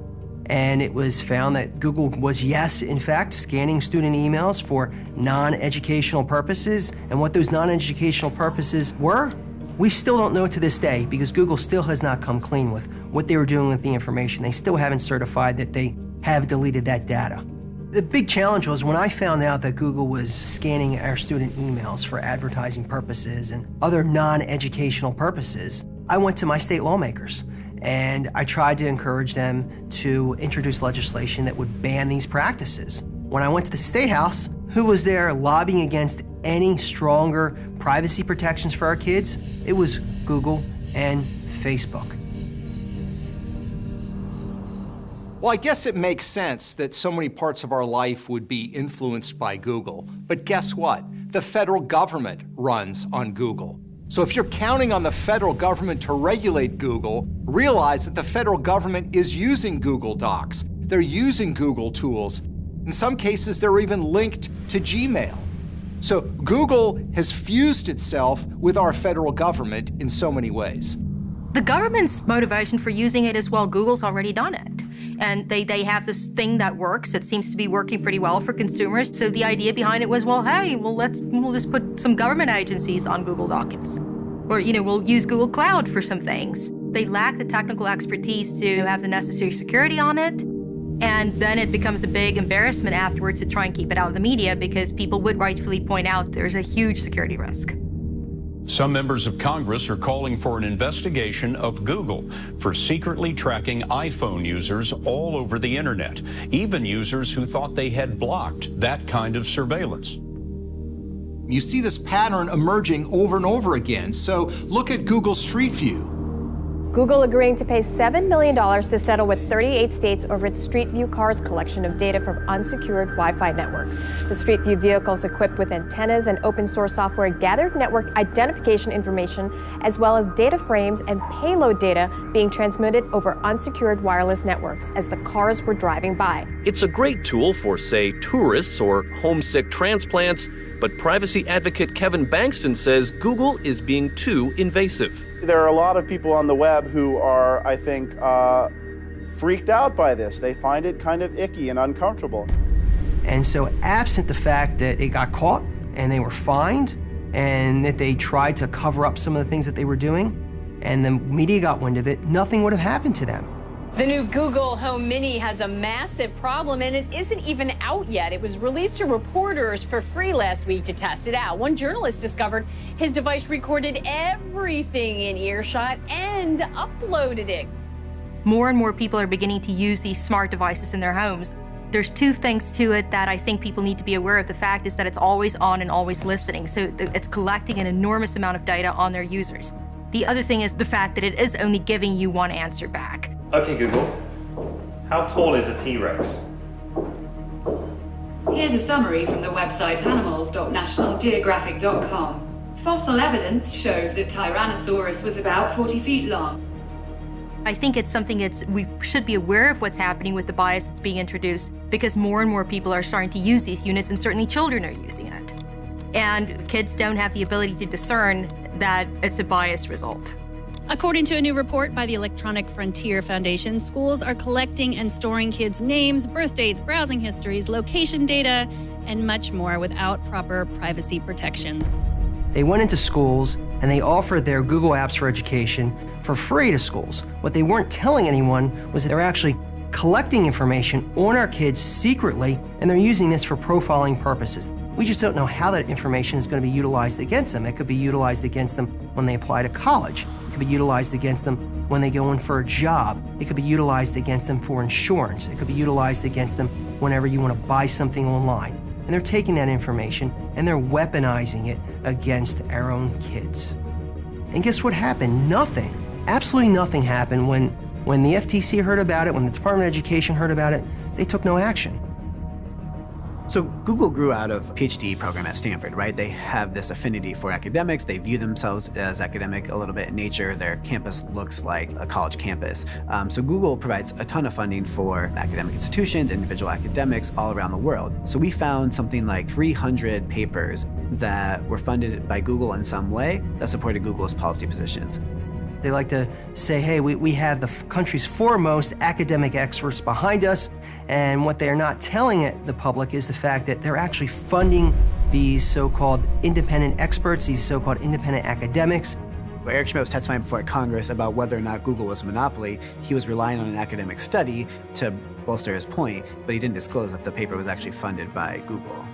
And it was found that Google was, yes, in fact, scanning student emails for non-educational purposes. And what those non-educational purposes were, we still don't know to this day, because Google still has not come clean with what they were doing with the information. They still haven't certified that they have deleted that data. The big challenge was when I found out that Google was scanning our student emails for advertising purposes and other non-educational purposes, I went to my state lawmakers and I tried to encourage them to introduce legislation that would ban these practices. When I went to the State House, who was there lobbying against any stronger privacy protections for our kids? It was Google and Facebook. Well, I guess it makes sense that so many parts of our life would be influenced by Google. But guess what? The federal government runs on Google. So if you're counting on the federal government to regulate Google, realize that the federal government is using Google Docs. They're using Google tools. In some cases, they're even linked to Gmail. So Google has fused itself with our federal government in so many ways. The government's motivation for using it is, well, Google's already done it. And they have this thing that works. It seems to be working pretty well for consumers. So the idea behind it was, well, hey, we'll just put some government agencies on Google Documents. Or, we'll use Google Cloud for some things. They lack the technical expertise to have the necessary security on it. And then it becomes a big embarrassment afterwards to try and keep it out of the media because people would rightfully point out there's a huge security risk. Some members of Congress are calling for an investigation of Google for secretly tracking iPhone users all over the internet, even users who thought they had blocked that kind of surveillance. You see this pattern emerging over and over again. So look at Google Street View. Google agreeing to pay $7 million to settle with 38 states over its Street View Cars collection of data from unsecured Wi-Fi networks. The Street View vehicles equipped with antennas and open source software gathered network identification information, as well as data frames and payload data being transmitted over unsecured wireless networks as the cars were driving by. It's a great tool for, say, tourists or homesick transplants, but privacy advocate Kevin Bankston says Google is being too invasive. There are a lot of people on the web who are, I think, freaked out by this. They find it kind of icky and uncomfortable. And so absent the fact that it got caught and they were fined and that they tried to cover up some of the things that they were doing and the media got wind of it, nothing would have happened to them. The new Google Home Mini has a massive problem, and it isn't even out yet. It was released to reporters for free last week to test it out. One journalist discovered his device recorded everything in earshot and uploaded it. More and more people are beginning to use these smart devices in their homes. There's two things to it that I think people need to be aware of. The fact is that it's always on and always listening, so it's collecting an enormous amount of data on their users. The other thing is the fact that it is only giving you one answer back. Okay, Google, how tall is a T-Rex? Here's a summary from the website animals.nationalgeographic.com. Fossil evidence shows that Tyrannosaurus was about 40 feet long. I think it's something we should be aware of what's happening with the bias that's being introduced, because more and more people are starting to use these units, and certainly children are using it. And kids don't have the ability to discern that it's a biased result. According to a new report by the Electronic Frontier Foundation, schools are collecting and storing kids' names, birth dates, browsing histories, location data, and much more without proper privacy protections. They went into schools and they offered their Google Apps for Education for free to schools. What they weren't telling anyone was that they're actually collecting information on our kids secretly, and they're using this for profiling purposes. We just don't know how that information is going to be utilized against them. It could be utilized against them when they apply to college. It could be utilized against them when they go in for a job. It could be utilized against them for insurance. It could be utilized against them whenever you want to buy something online. And they're taking that information and they're weaponizing it against our own kids. And guess what happened? Nothing. Absolutely nothing happened when the FTC heard about it, when the Department of Education heard about it. They took no action. So Google grew out of a PhD program at Stanford, right? They have this affinity for academics. They view themselves as academic a little bit in nature. Their campus looks like a college campus. So Google provides a ton of funding for academic institutions, individual academics all around the world. So we found something like 300 papers that were funded by Google in some way that supported Google's policy positions. They like to say, hey, we have the country's foremost academic experts behind us, and what they're not telling the public is the fact that they're actually funding these so-called independent experts, these so-called independent academics. Eric Schmidt was testifying before Congress about whether or not Google was a monopoly. He was relying on an academic study to bolster his point, but he didn't disclose that the paper was actually funded by Google.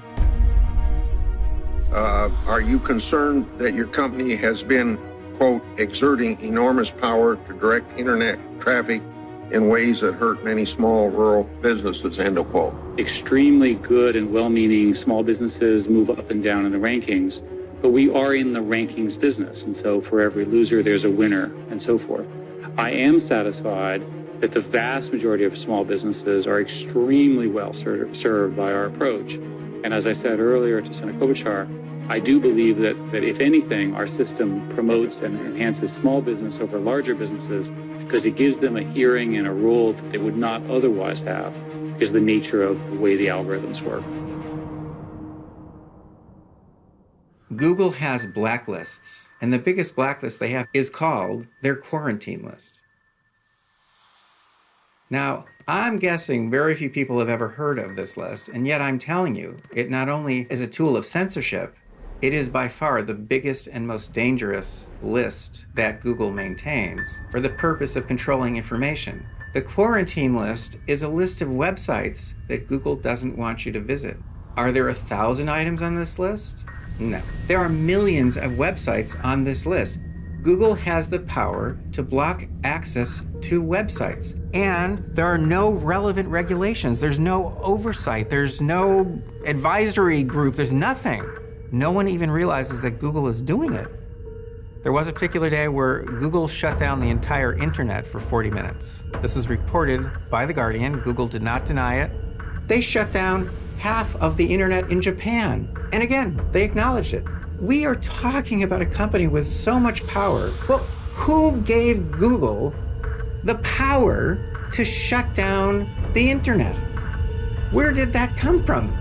Are you concerned that your company has been, quote, exerting enormous power to direct internet traffic in ways that hurt many small rural businesses, end of quote? Extremely good and well-meaning small businesses move up and down in the rankings, but we are in the rankings business, and so for every loser, there's a winner, and so forth. I am satisfied that the vast majority of small businesses are extremely well served by our approach. And as I said earlier to Senator Klobuchar, I do believe that if anything, our system promotes and enhances small business over larger businesses because it gives them a hearing and a role that they would not otherwise have because of the nature of the way the algorithms work. Google has blacklists, and the biggest blacklist they have is called their quarantine list. Now, I'm guessing very few people have ever heard of this list, and yet I'm telling you, it not only is a tool of censorship, it is by far the biggest and most dangerous list that Google maintains for the purpose of controlling information. The quarantine list is a list of websites that Google doesn't want you to visit. Are there 1,000 items on this list? No. There are millions of websites on this list. Google has the power to block access to websites. And there are no relevant regulations. There's no oversight. There's no advisory group. There's nothing. No one even realizes that Google is doing it. There was a particular day where Google shut down the entire internet for 40 minutes. This was reported by The Guardian. Google did not deny it. They shut down half of the internet in Japan. And again, they acknowledged it. We are talking about a company with so much power. Well, who gave Google the power to shut down the internet? Where did that come from?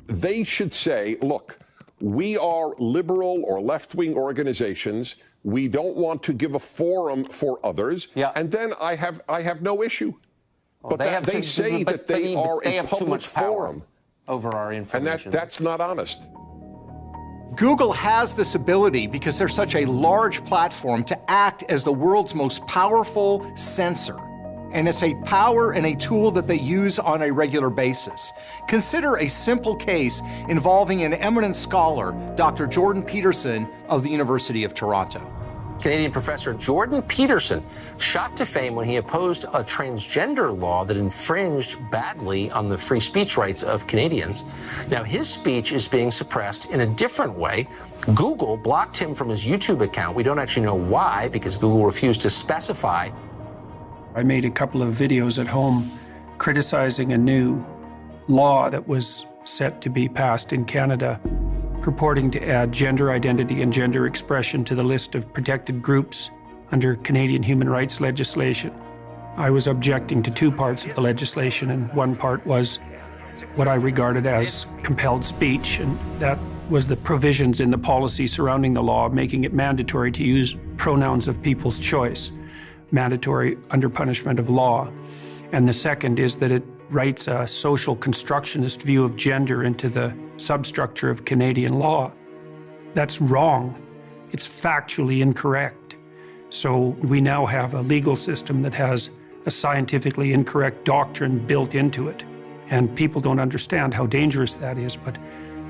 They should say, look, we are liberal or left-wing organizations. We don't want to give a forum for others. Yeah. And then I have no issue. Well, but they say that they are a public forum over our information. And that's not honest. Google has this ability, because they're such a large platform, to act as the world's most powerful censor. And it's a power and a tool that they use on a regular basis. Consider a simple case involving an eminent scholar, Dr. Jordan Peterson of the University of Toronto. Canadian professor Jordan Peterson shot to fame when he opposed a transgender law that infringed badly on the free speech rights of Canadians. Now, his speech is being suppressed in a different way. Google blocked him from his YouTube account. We don't actually know why, because Google refused to specify. I made a couple of videos at home criticizing a new law that was set to be passed in Canada, purporting to add gender identity and gender expression to the list of protected groups under Canadian human rights legislation. I was objecting to two parts of the legislation, and one part was what I regarded as compelled speech, and that was the provisions in the policy surrounding the law, making it mandatory to use pronouns of people's choice, mandatory under punishment of law. And the second is that it writes a social constructionist view of gender into the substructure of Canadian law. That's wrong. It's factually incorrect. So we now have a legal system that has a scientifically incorrect doctrine built into it. And people don't understand how dangerous that is, but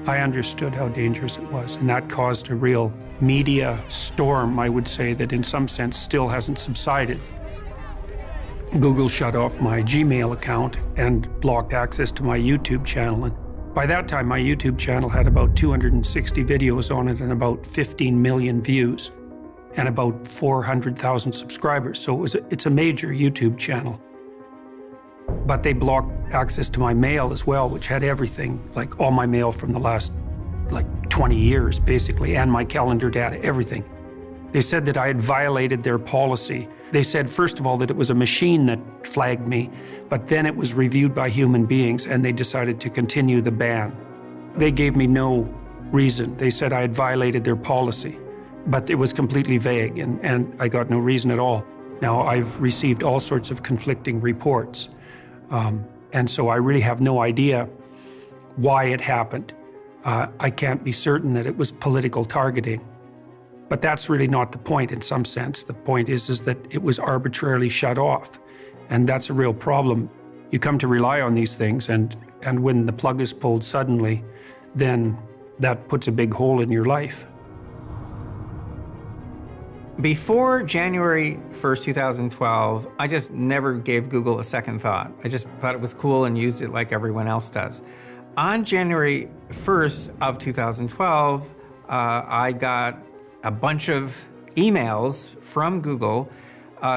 I understood how dangerous it was. And that caused a real media storm, I would say, that in some sense still hasn't subsided. Google shut off my Gmail account and blocked access to my YouTube channel. And by that time, my YouTube channel had about 260 videos on it and about 15 million views and about 400,000 subscribers. So it's a major YouTube channel. But they blocked access to my mail as well, which had everything, like all my mail from the last 20 years, basically, and my calendar data, everything. They said that I had violated their policy. They said, first of all, that it was a machine that flagged me, but then it was reviewed by human beings, and they decided to continue the ban. They gave me no reason. They said I had violated their policy, but it was completely vague, and I got no reason at all. Now, I've received all sorts of conflicting reports, and so I really have no idea why it happened. I can't be certain that it was political targeting. But that's really not the point in some sense. The point is that it was arbitrarily shut off. And that's a real problem. You come to rely on these things, and when the plug is pulled suddenly, then that puts a big hole in your life. Before January 1st, 2012, I just never gave Google a second thought. I just thought it was cool and used it like everyone else does. On January 1st of 2012, I got a bunch of emails from Google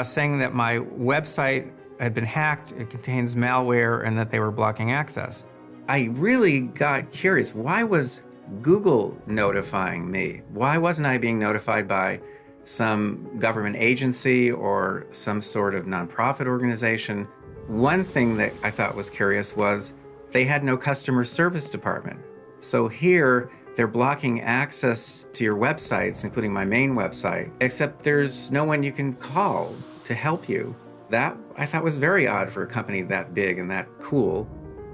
saying that my website had been hacked, it contains malware, and that they were blocking access. I really got curious. Why was Google notifying me? Why wasn't I being notified by some government agency or some sort of nonprofit organization? One thing that I thought was curious was they had no customer service department. So here, they're blocking access to your websites, including my main website, except there's no one you can call to help you. That I thought was very odd for a company that big and that cool.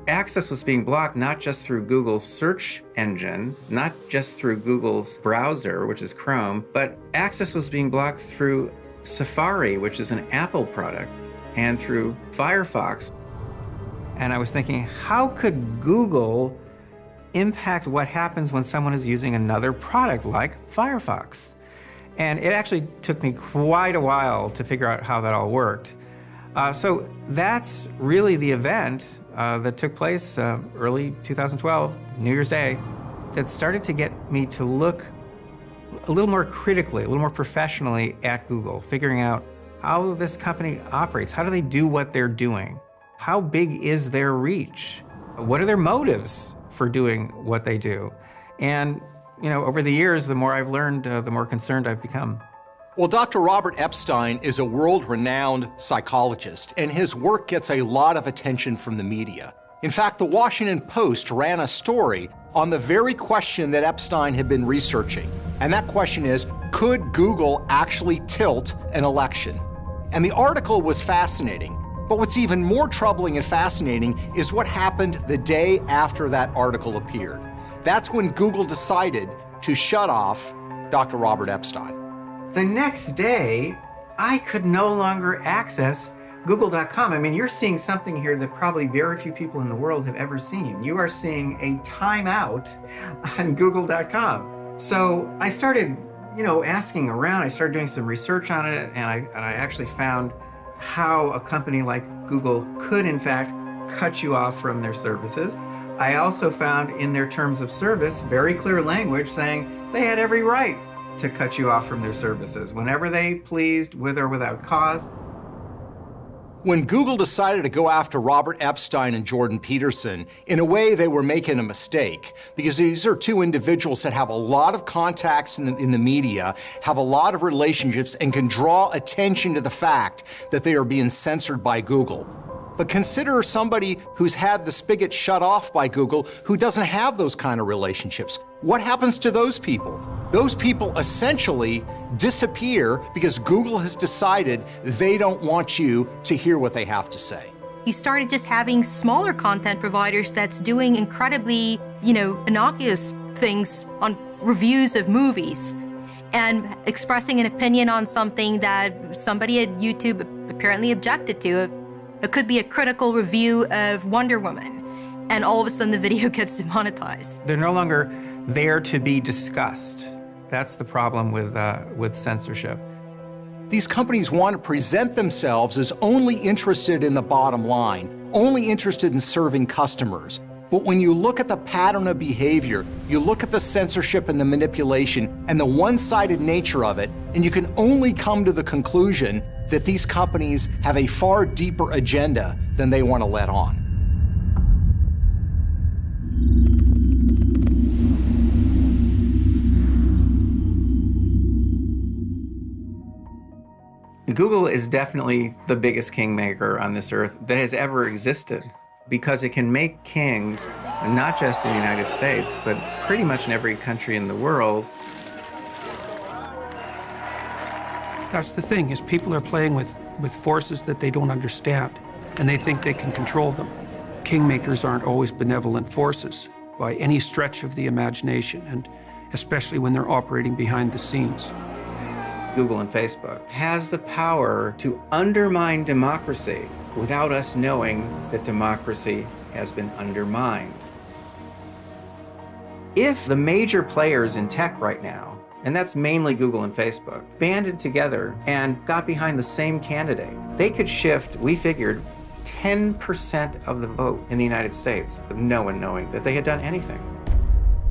Access was being blocked not just through Google's search engine, not just through Google's browser, which is Chrome, but access was being blocked through Safari, which is an Apple product, and through Firefox. And I was thinking, how could Google impact what happens when someone is using another product like Firefox? And it actually took me quite a while to figure out how that all worked. So that's really the event that took place early 2012, New Year's Day, that started to get me to look a little more critically, a little more professionally at Google, figuring out how this company operates. How do they do what they're doing? How big is their reach? What are their motives for doing what they do? And, over the years, the more I've learned, the more concerned I've become. Well, Dr. Robert Epstein is a world-renowned psychologist, and his work gets a lot of attention from the media. In fact, the Washington Post ran a story on the very question that Epstein had been researching. And that question is, could Google actually tilt an election? And the article was fascinating. But what's even more troubling and fascinating is what happened the day after that article appeared. That's when Google decided to shut off Dr. Robert Epstein. The next day, I could no longer access Google.com. I mean, you're seeing something here that probably very few people in the world have ever seen. You are seeing a timeout on Google.com. So I started, asking around. I started doing some research on it, and I actually found how a company like Google could, in fact, cut you off from their services. I also found in their terms of service very clear language saying they had every right to cut you off from their services whenever they pleased, with or without cause. When Google decided to go after Robert Epstein and Jordan Peterson, in a way they were making a mistake, because these are two individuals that have a lot of contacts in the media, have a lot of relationships, and can draw attention to the fact that they are being censored by Google. But consider somebody who's had the spigot shut off by Google who doesn't have those kind of relationships. What happens to those people? Those people essentially disappear because Google has decided they don't want you to hear what they have to say. You started just having smaller content providers that's doing incredibly, innocuous things on reviews of movies and expressing an opinion on something that somebody at YouTube apparently objected to. It could be a critical review of Wonder Woman, and all of a sudden the video gets demonetized. They're no longer there to be discussed. That's the problem with censorship. These companies want to present themselves as only interested in the bottom line, only interested in serving customers. But when you look at the pattern of behavior, you look at the censorship and the manipulation and the one-sided nature of it, and you can only come to the conclusion that these companies have a far deeper agenda than they want to let on. Google is definitely the biggest kingmaker on this earth that has ever existed, because it can make kings, not just in the United States, but pretty much in every country in the world. That's the thing, is people are playing with forces that they don't understand, and they think they can control them. Kingmakers aren't always benevolent forces by any stretch of the imagination, and especially when they're operating behind the scenes. Google and Facebook has the power to undermine democracy without us knowing that democracy has been undermined. If the major players in tech right now, and that's mainly Google and Facebook, banded together and got behind the same candidate, they could shift, we figured, 10% of the vote in the United States with no one knowing that they had done anything.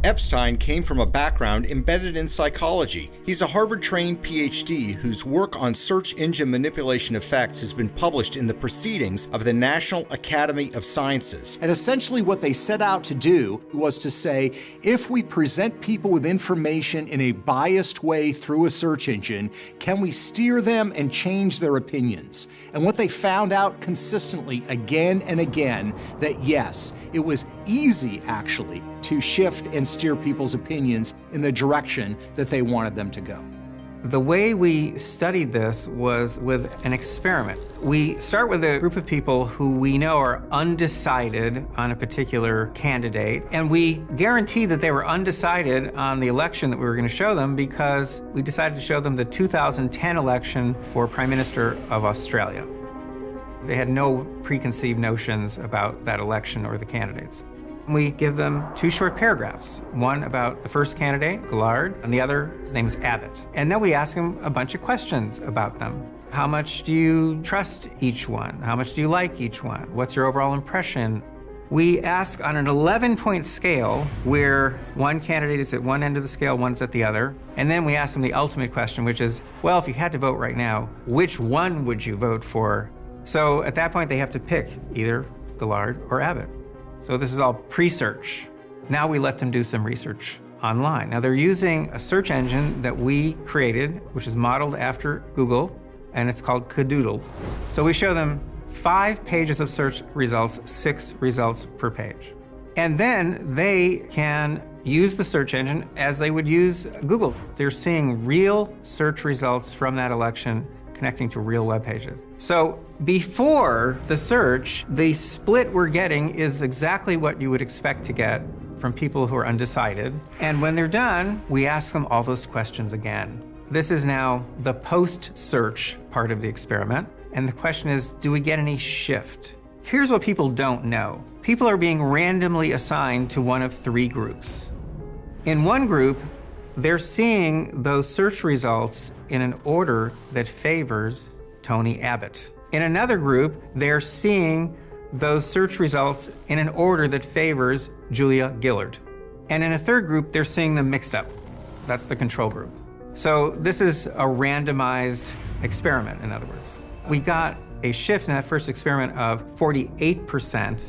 Epstein came from a background embedded in psychology. He's a Harvard-trained PhD whose work on search engine manipulation effects has been published in the Proceedings of the National Academy of Sciences. And essentially what they set out to do was to say, if we present people with information in a biased way through a search engine, can we steer them and change their opinions? And what they found out consistently again and again, that yes, it was easy actually to shift and steer people's opinions in the direction that they wanted them to go. The way we studied this was with an experiment. We start with a group of people who we know are undecided on a particular candidate, and we guarantee that they were undecided on the election that we were going to show them because we decided to show them the 2010 election for Prime Minister of Australia. They had no preconceived notions about that election or the candidates. We give them two short paragraphs, one about the first candidate, Gillard, and the other, his name is Abbott. And then we ask them a bunch of questions about them. How much do you trust each one? How much do you like each one? What's your overall impression? We ask on an 11-point scale where one candidate is at one end of the scale, one's at the other. And then we ask them the ultimate question, which is, well, if you had to vote right now, which one would you vote for? So at that point, they have to pick either Gillard or Abbott. So this is all pre-search. Now we let them do some research online. Now they're using a search engine that we created, which is modeled after Google, and it's called Cadoodle. So we show them 5 pages of search results, 6 results per page. And then they can use the search engine as they would use Google. They're seeing real search results from that election connecting to real web pages. So before the search, the split we're getting is exactly what you would expect to get from people who are undecided. And when they're done, we ask them all those questions again. This is now the post-search part of the experiment. And the question is, do we get any shift? Here's what people don't know. People are being randomly assigned to one of 3 groups. In one group, they're seeing those search results in an order that favors Tony Abbott. In another group, they're seeing those search results in an order that favors Julia Gillard. And in a third group, they're seeing them mixed up. That's the control group. So this is a randomized experiment, in other words. We got a shift in that first experiment of 48%.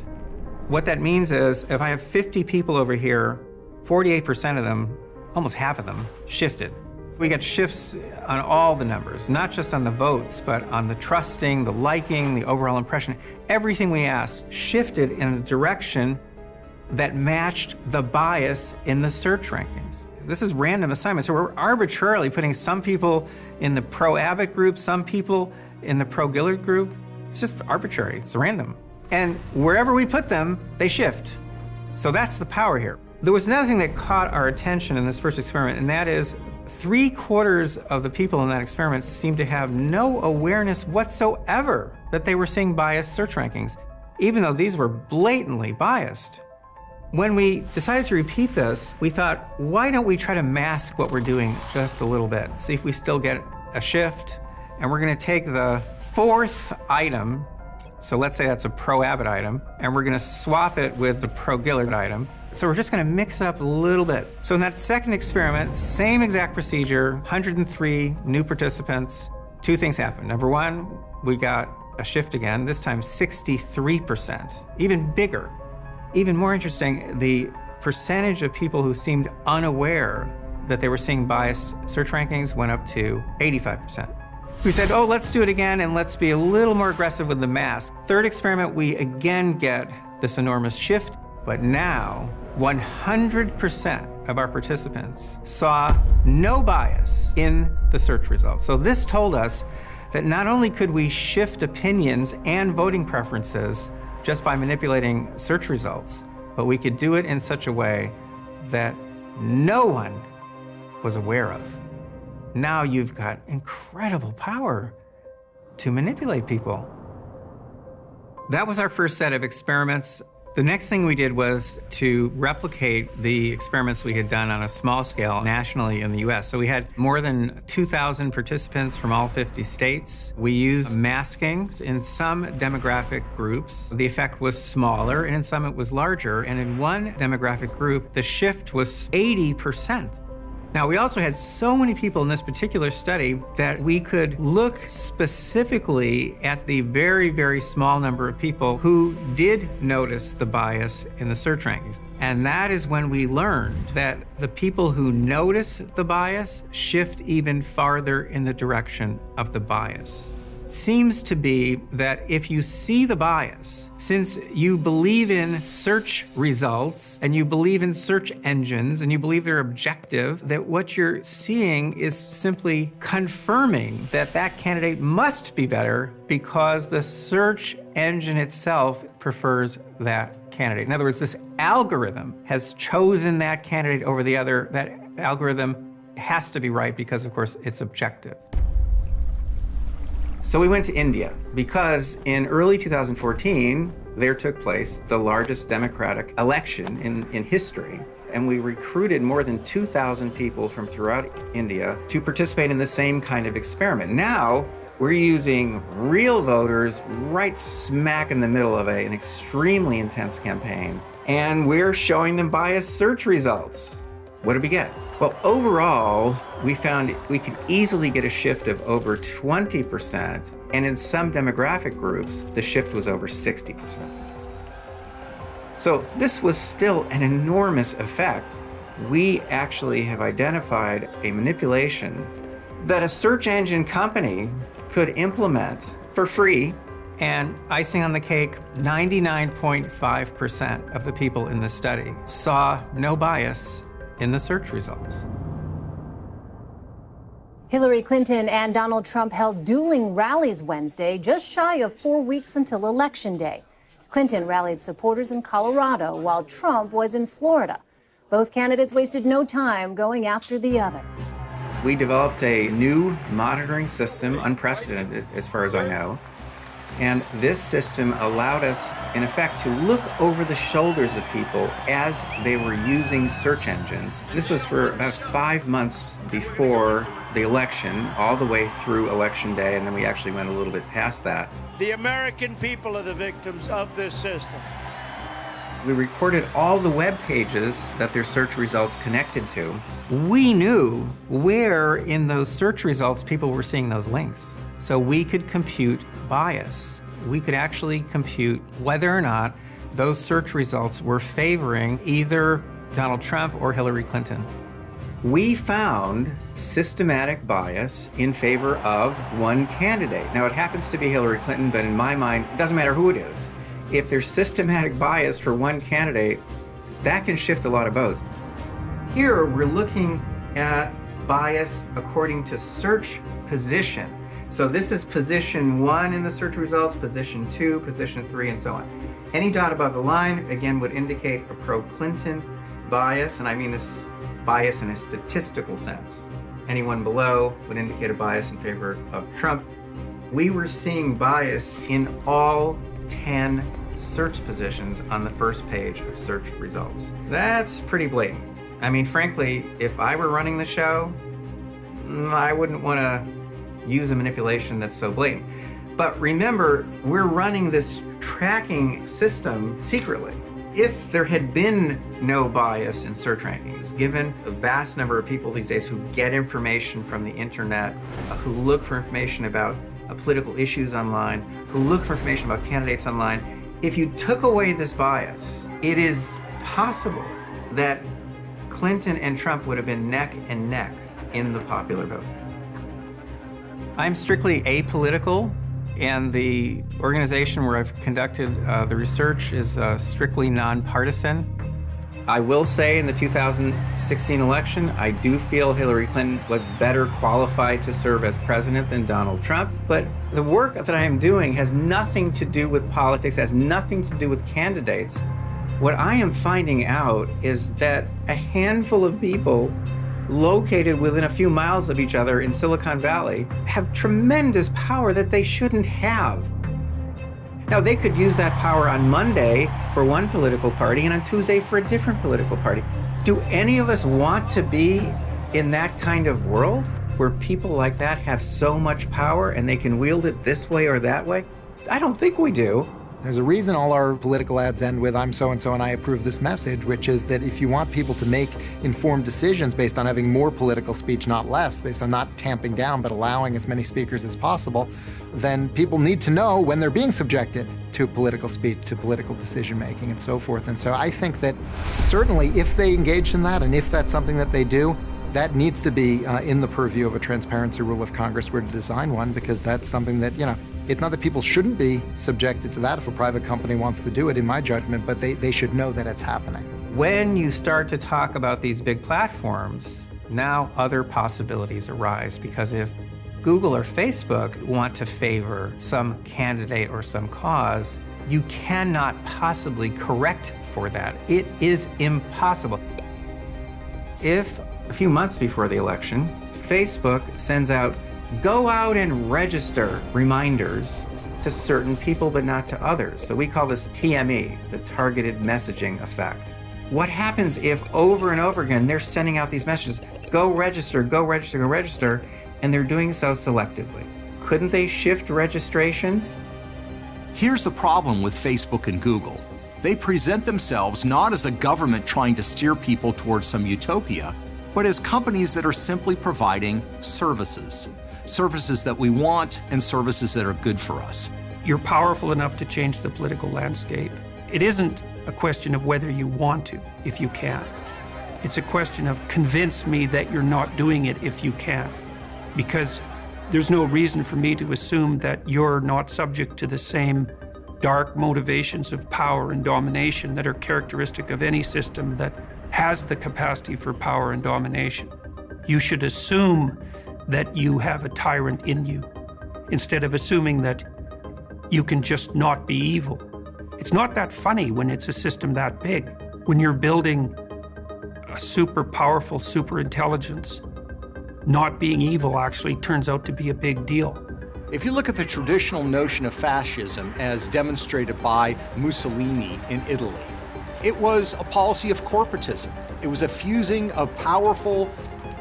What that means is if I have 50 people over here, 48% of them, almost half of them, shifted. We got shifts on all the numbers, not just on the votes, but on the trusting, the liking, the overall impression. Everything we asked shifted in a direction that matched the bias in the search rankings. This is random assignment, so we're arbitrarily putting some people in the pro-Abbott group, some people in the pro-Gillard group. It's just arbitrary, it's random. And wherever we put them, they shift. So that's the power here. There was another thing that caught our attention in this first experiment, and that is 3/4 of the people in that experiment seemed to have no awareness whatsoever that they were seeing biased search rankings, even though these were blatantly biased. When we decided to repeat this, we thought, why don't we try to mask what we're doing just a little bit, see if we still get a shift. And we're gonna take the 4th item, so let's say that's a pro-Abbott item, and we're gonna swap it with the pro-Gillard item. So we're just gonna mix it up a little bit. So in that second experiment, same exact procedure, 103 new participants. 2 things happened. Number 1, we got a shift again, this time 63%, even bigger. Even more interesting, the percentage of people who seemed unaware that they were seeing biased search rankings went up to 85%. We said, oh, let's do it again and let's be a little more aggressive with the mask. Third experiment, we again get this enormous shift, but now 100% of our participants saw no bias in the search results. So this told us that not only could we shift opinions and voting preferences just by manipulating search results, but we could do it in such a way that no one was aware of. Now you've got incredible power to manipulate people. That was our first set of experiments. The next thing we did was to replicate the experiments we had done on a small scale nationally in the US. So we had more than 2,000 participants from all 50 states. We used masking. In some demographic groups, the effect was smaller, and in some it was larger. And in one demographic group, the shift was 80%. Now, we also had so many people in this particular study that we could look specifically at the very, very small number of people who did notice the bias in the search rankings. And that is when we learned that the people who notice the bias shift even farther in the direction of the bias. Seems to be that if you see the bias, since you believe in search results and you believe in search engines and you believe they're objective, that what you're seeing is simply confirming that that candidate must be better because the search engine itself prefers that candidate. In other words, this algorithm has chosen that candidate over the other. That algorithm has to be right because, of course, it's objective. So we went to India because in early 2014, there took place the largest democratic election in history. And we recruited more than 2,000 people from throughout India to participate in the same kind of experiment. Now, We're using real voters right smack in the middle of an extremely intense campaign, and we're showing them biased search results. What did we get? Well, overall, we found we could easily get a shift of over 20%, and in some demographic groups, the shift was over 60%. So this was still an enormous effect. We actually have identified a manipulation that a search engine company could implement for free, and icing on the cake, 99.5% of the people in the study saw no bias in the search results. Hillary Clinton and Donald Trump held dueling rallies Wednesday, just shy of 4 weeks until Election Day. Clinton rallied supporters in Colorado while Trump was in Florida. Both candidates wasted no time going after the other. We developed a new monitoring system, unprecedented as far as I know. And this system allowed us, in effect, to look over the shoulders of people as they were using search engines. This was for about 5 months before the election, all the way through Election Day, and then we actually went a little bit past that. The American people are the victims of this system. We recorded all the web pages that their search results connected to. We knew where in those search results people were seeing those links. So we could compute bias. We could actually compute whether or not those search results were favoring either Donald Trump or Hillary Clinton. We found systematic bias in favor of one candidate. Now, it happens to be Hillary Clinton, but in my mind, it doesn't matter who it is. If there's systematic bias for one candidate, that can shift a lot of votes. Here, we're looking at bias according to search position. So this is position 1 in the search results, position 2, position 3, and so on. Any dot above the line, again, would indicate a pro-Clinton bias, and I mean this bias in a statistical sense. Anyone below would indicate a bias in favor of Trump. We were seeing bias in all 10 search positions on the first page of search results. That's pretty blatant. I mean, frankly, if I were running the show, I wouldn't want to use a manipulation that's so blatant. But remember, we're running this tracking system secretly. If there had been no bias in search rankings, given the vast number of people these days who get information from the internet, who look for information about political issues online, who look for information about candidates online, if you took away this bias, it is possible that Clinton and Trump would have been neck and neck in the popular vote. I'm strictly apolitical, and the organization where I've conducted the research is strictly nonpartisan. I will say in the 2016 election, I do feel Hillary Clinton was better qualified to serve as president than Donald Trump. But the work that I am doing has nothing to do with politics, has nothing to do with candidates. What I am finding out is that a handful of people located within a few miles of each other in Silicon Valley have tremendous power that they shouldn't have. Now, they could use that power on Monday for one political party and on Tuesday for a different political party. Do any of us want to be in that kind of world where people like that have so much power and they can wield it this way or that way? I don't think we do. There's a reason all our political ads end with "I'm so-and-so and I approve this message," which is that if you want people to make informed decisions based on having more political speech, not less, based on not tamping down but allowing as many speakers as possible, then people need to know when they're being subjected to political speech, to political decision-making, and so forth. And so I think that certainly if they engage in that, and if that's something that they do, that needs to be in the purview of a transparency rule if Congress were to design one, because that's something that, you know, it's not that people shouldn't be subjected to that if a private company wants to do it, in my judgment, but they should know that it's happening. When you start to talk about these big platforms, now other possibilities arise, because if Google or Facebook want to favor some candidate or some cause, you cannot possibly correct for that. It is impossible. If a few months before the election, Facebook sends out go out and register reminders to certain people but not to others. So we call this TME, the targeted messaging effect. What happens if over and over again they're sending out these messages, go register, go register, go register, and they're doing so selectively? couldn't they shift registrations? Here's the problem with Facebook and Google. They present themselves not as a government trying to steer people towards some utopia, but as companies that are simply providing services. Services that we want and services that are good for us. You're powerful enough to change the political landscape. It isn't a question of whether you want to, if you can. It's a question of convince me that you're not doing it if you can. Because there's no reason for me to assume that you're not subject to the same dark motivations of power and domination that are characteristic of any system that has the capacity for power and domination. You should assume that you have a tyrant in you, instead of assuming that you can just not be evil. It's not that funny when it's a system that big. When you're building a super powerful super intelligence, not being evil actually turns out to be a big deal. If you look at the traditional notion of fascism as demonstrated by Mussolini in Italy, it was a policy of corporatism. It was a fusing of powerful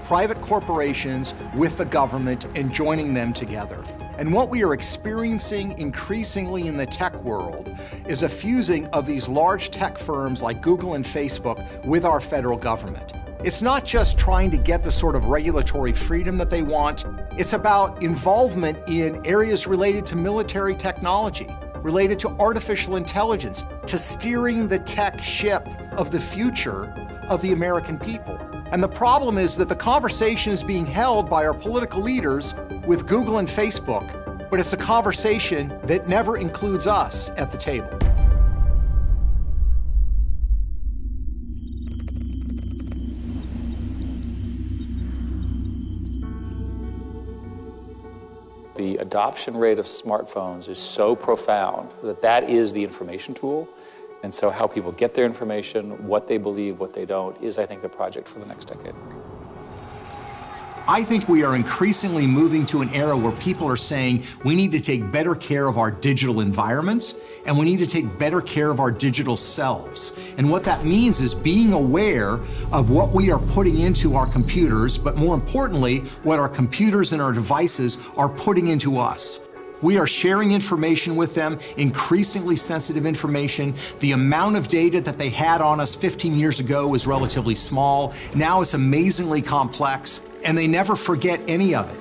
private corporations with the government and joining them together. And what we are experiencing increasingly in the tech world is a fusing of these large tech firms like Google and Facebook with our federal government. It's not just trying to get the sort of regulatory freedom that they want, it's about involvement in areas related to military technology, related to artificial intelligence, to steering the tech ship of the future of the American people. And the problem is that the conversation is being held by our political leaders with Google and Facebook, but it's a conversation that never includes us at the table. The adoption rate of smartphones is so profound that that is the information tool. And so how people get their information, what they believe, what they don't, is, I think, the project for the next decade. I think we are increasingly moving to an era where people are saying we need to take better care of our digital environments and we need to take better care of our digital selves. And what that means is being aware of what we are putting into our computers, but more importantly, what our computers and our devices are putting into us. We are sharing information with them, increasingly sensitive information. The amount of data that they had on us 15 years ago was relatively small. Now it's amazingly complex, and they never forget any of it.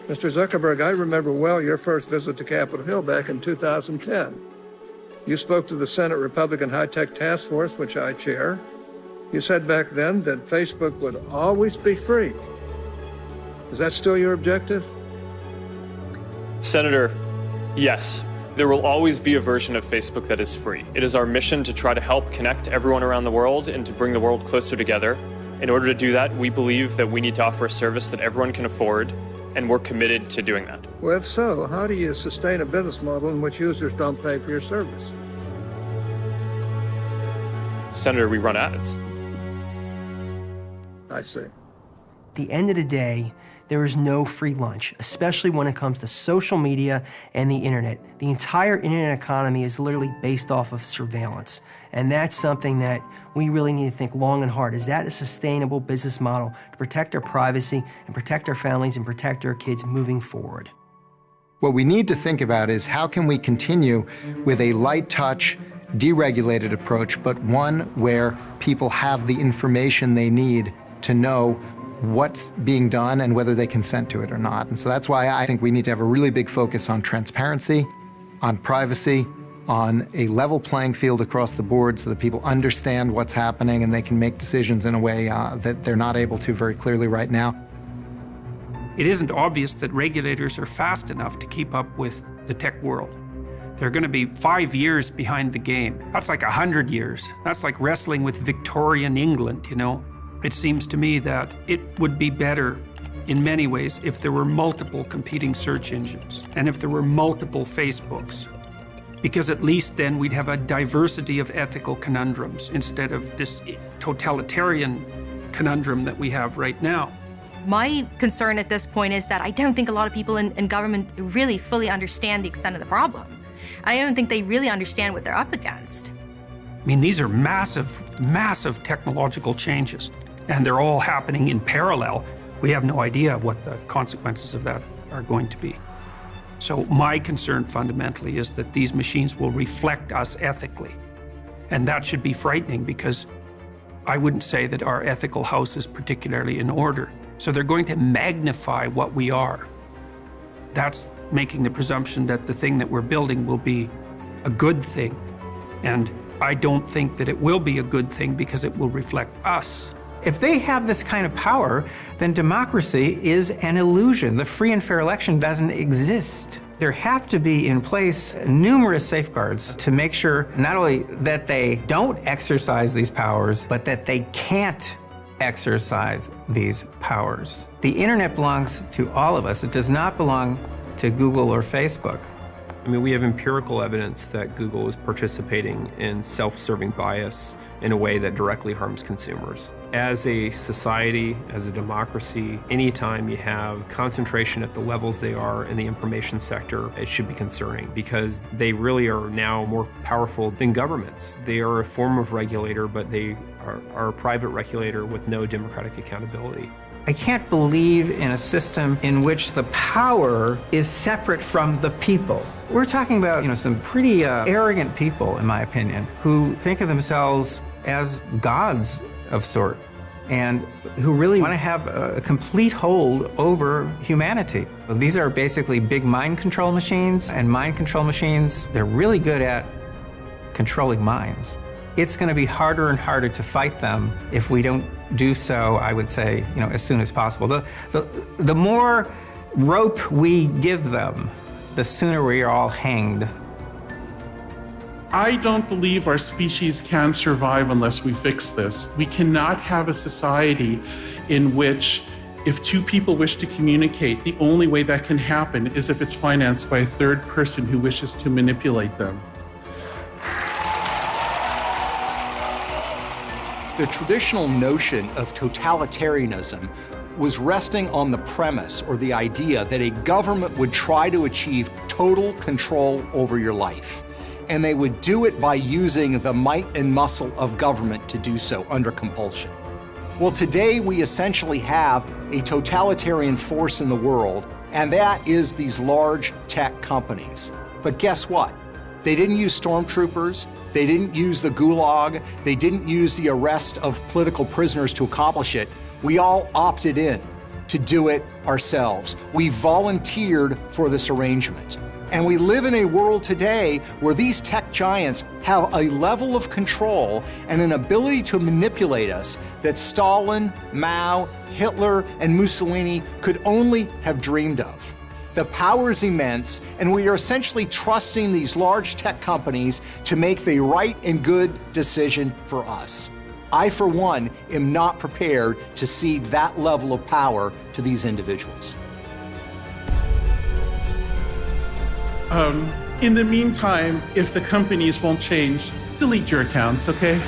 Mr. Zuckerberg, I remember well your first visit to Capitol Hill back in 2010. You spoke to the Senate Republican High-Tech Task Force, which I chair. You said back then that Facebook would always be free. Is that still your objective? Senator, yes, there will always be a version of Facebook that is free. It is our mission to try to help connect everyone around the world and to bring the world closer together. In order to do that, we believe that we need to offer a service that everyone can afford, and we're committed to doing that. Well, if so, how do you sustain a business model in which users don't pay for your service? Senator, we run ads. I see. At the end of the day, there is no free lunch, especially when it comes to social media and the internet. The entire internet economy is literally based off of surveillance. And that's something that we really need to think long and hard. Is that a sustainable business model to protect our privacy and protect our families and protect our kids moving forward? What we need to think about is how can we continue with a light touch, deregulated approach, but one where people have the information they need to know what's being done and whether they consent to it or not. And so that's why I think we need to have a really big focus on transparency, on privacy, on a level playing field across the board so that people understand what's happening and they can make decisions in a way that they're not able to very clearly right now. It isn't obvious that regulators are fast enough to keep up with the tech world. They're going to be 5 years behind the game. That's like 100 years. That's like wrestling with Victorian England, you know? It seems to me that it would be better in many ways if there were multiple competing search engines and if there were multiple Facebooks, because at least then we'd have a diversity of ethical conundrums instead of this totalitarian conundrum that we have right now. My concern at this point is that I don't think a lot of people in government really fully understand the extent of the problem. I don't think they really understand what they're up against. I mean, these are massive, massive technological changes, and they're all happening in parallel. We have no idea what the consequences of that are going to be. So my concern fundamentally is that these machines will reflect us ethically. And that should be frightening, because I wouldn't say that our ethical house is particularly in order. So they're going to magnify what we are. That's making the presumption that the thing that we're building will be a good thing. And I don't think that it will be a good thing, because it will reflect us. If they have this kind of power, then democracy is an illusion. The free and fair election doesn't exist. There have to be in place numerous safeguards to make sure not only that they don't exercise these powers, but that they can't exercise these powers. The internet belongs to all of us. It does not belong to Google or Facebook. I mean, we have empirical evidence that Google is participating in self-serving bias in a way that directly harms consumers. As a society, as a democracy, anytime you have concentration at the levels they are in the information sector, it should be concerning, because they really are now more powerful than governments. They are a form of regulator, but they are a private regulator with no democratic accountability. I can't believe in a system in which the power is separate from the people. We're talking about, some pretty arrogant people, in my opinion, who think of themselves as gods of sort, and who really want to have a complete hold over humanity. These are basically big mind control machines, and mind control machines, they're really good at controlling minds. It's going to be harder and harder to fight them if we don't do so, I would say, as soon as possible. The more rope we give them, the sooner we are all hanged. I don't believe our species can survive unless we fix this. We cannot have a society in which, if two people wish to communicate, the only way that can happen is if it's financed by a third person who wishes to manipulate them. The traditional notion of totalitarianism was resting on the premise or the idea that a government would try to achieve total control over your life. And they would do it by using the might and muscle of government to do so under compulsion. Well, today we essentially have a totalitarian force in the world, and that is these large tech companies. But guess what? They didn't use stormtroopers, they didn't use the gulag, they didn't use the arrest of political prisoners to accomplish it. We all opted in to do it ourselves. We volunteered for this arrangement. And we live in a world today where these tech giants have a level of control and an ability to manipulate us that Stalin, Mao, Hitler, and Mussolini could only have dreamed of. The power is immense, and we are essentially trusting these large tech companies to make the right and good decision for us. I, for one, am not prepared to cede that level of power to these individuals. In the meantime, if the companies won't change, delete your accounts, okay?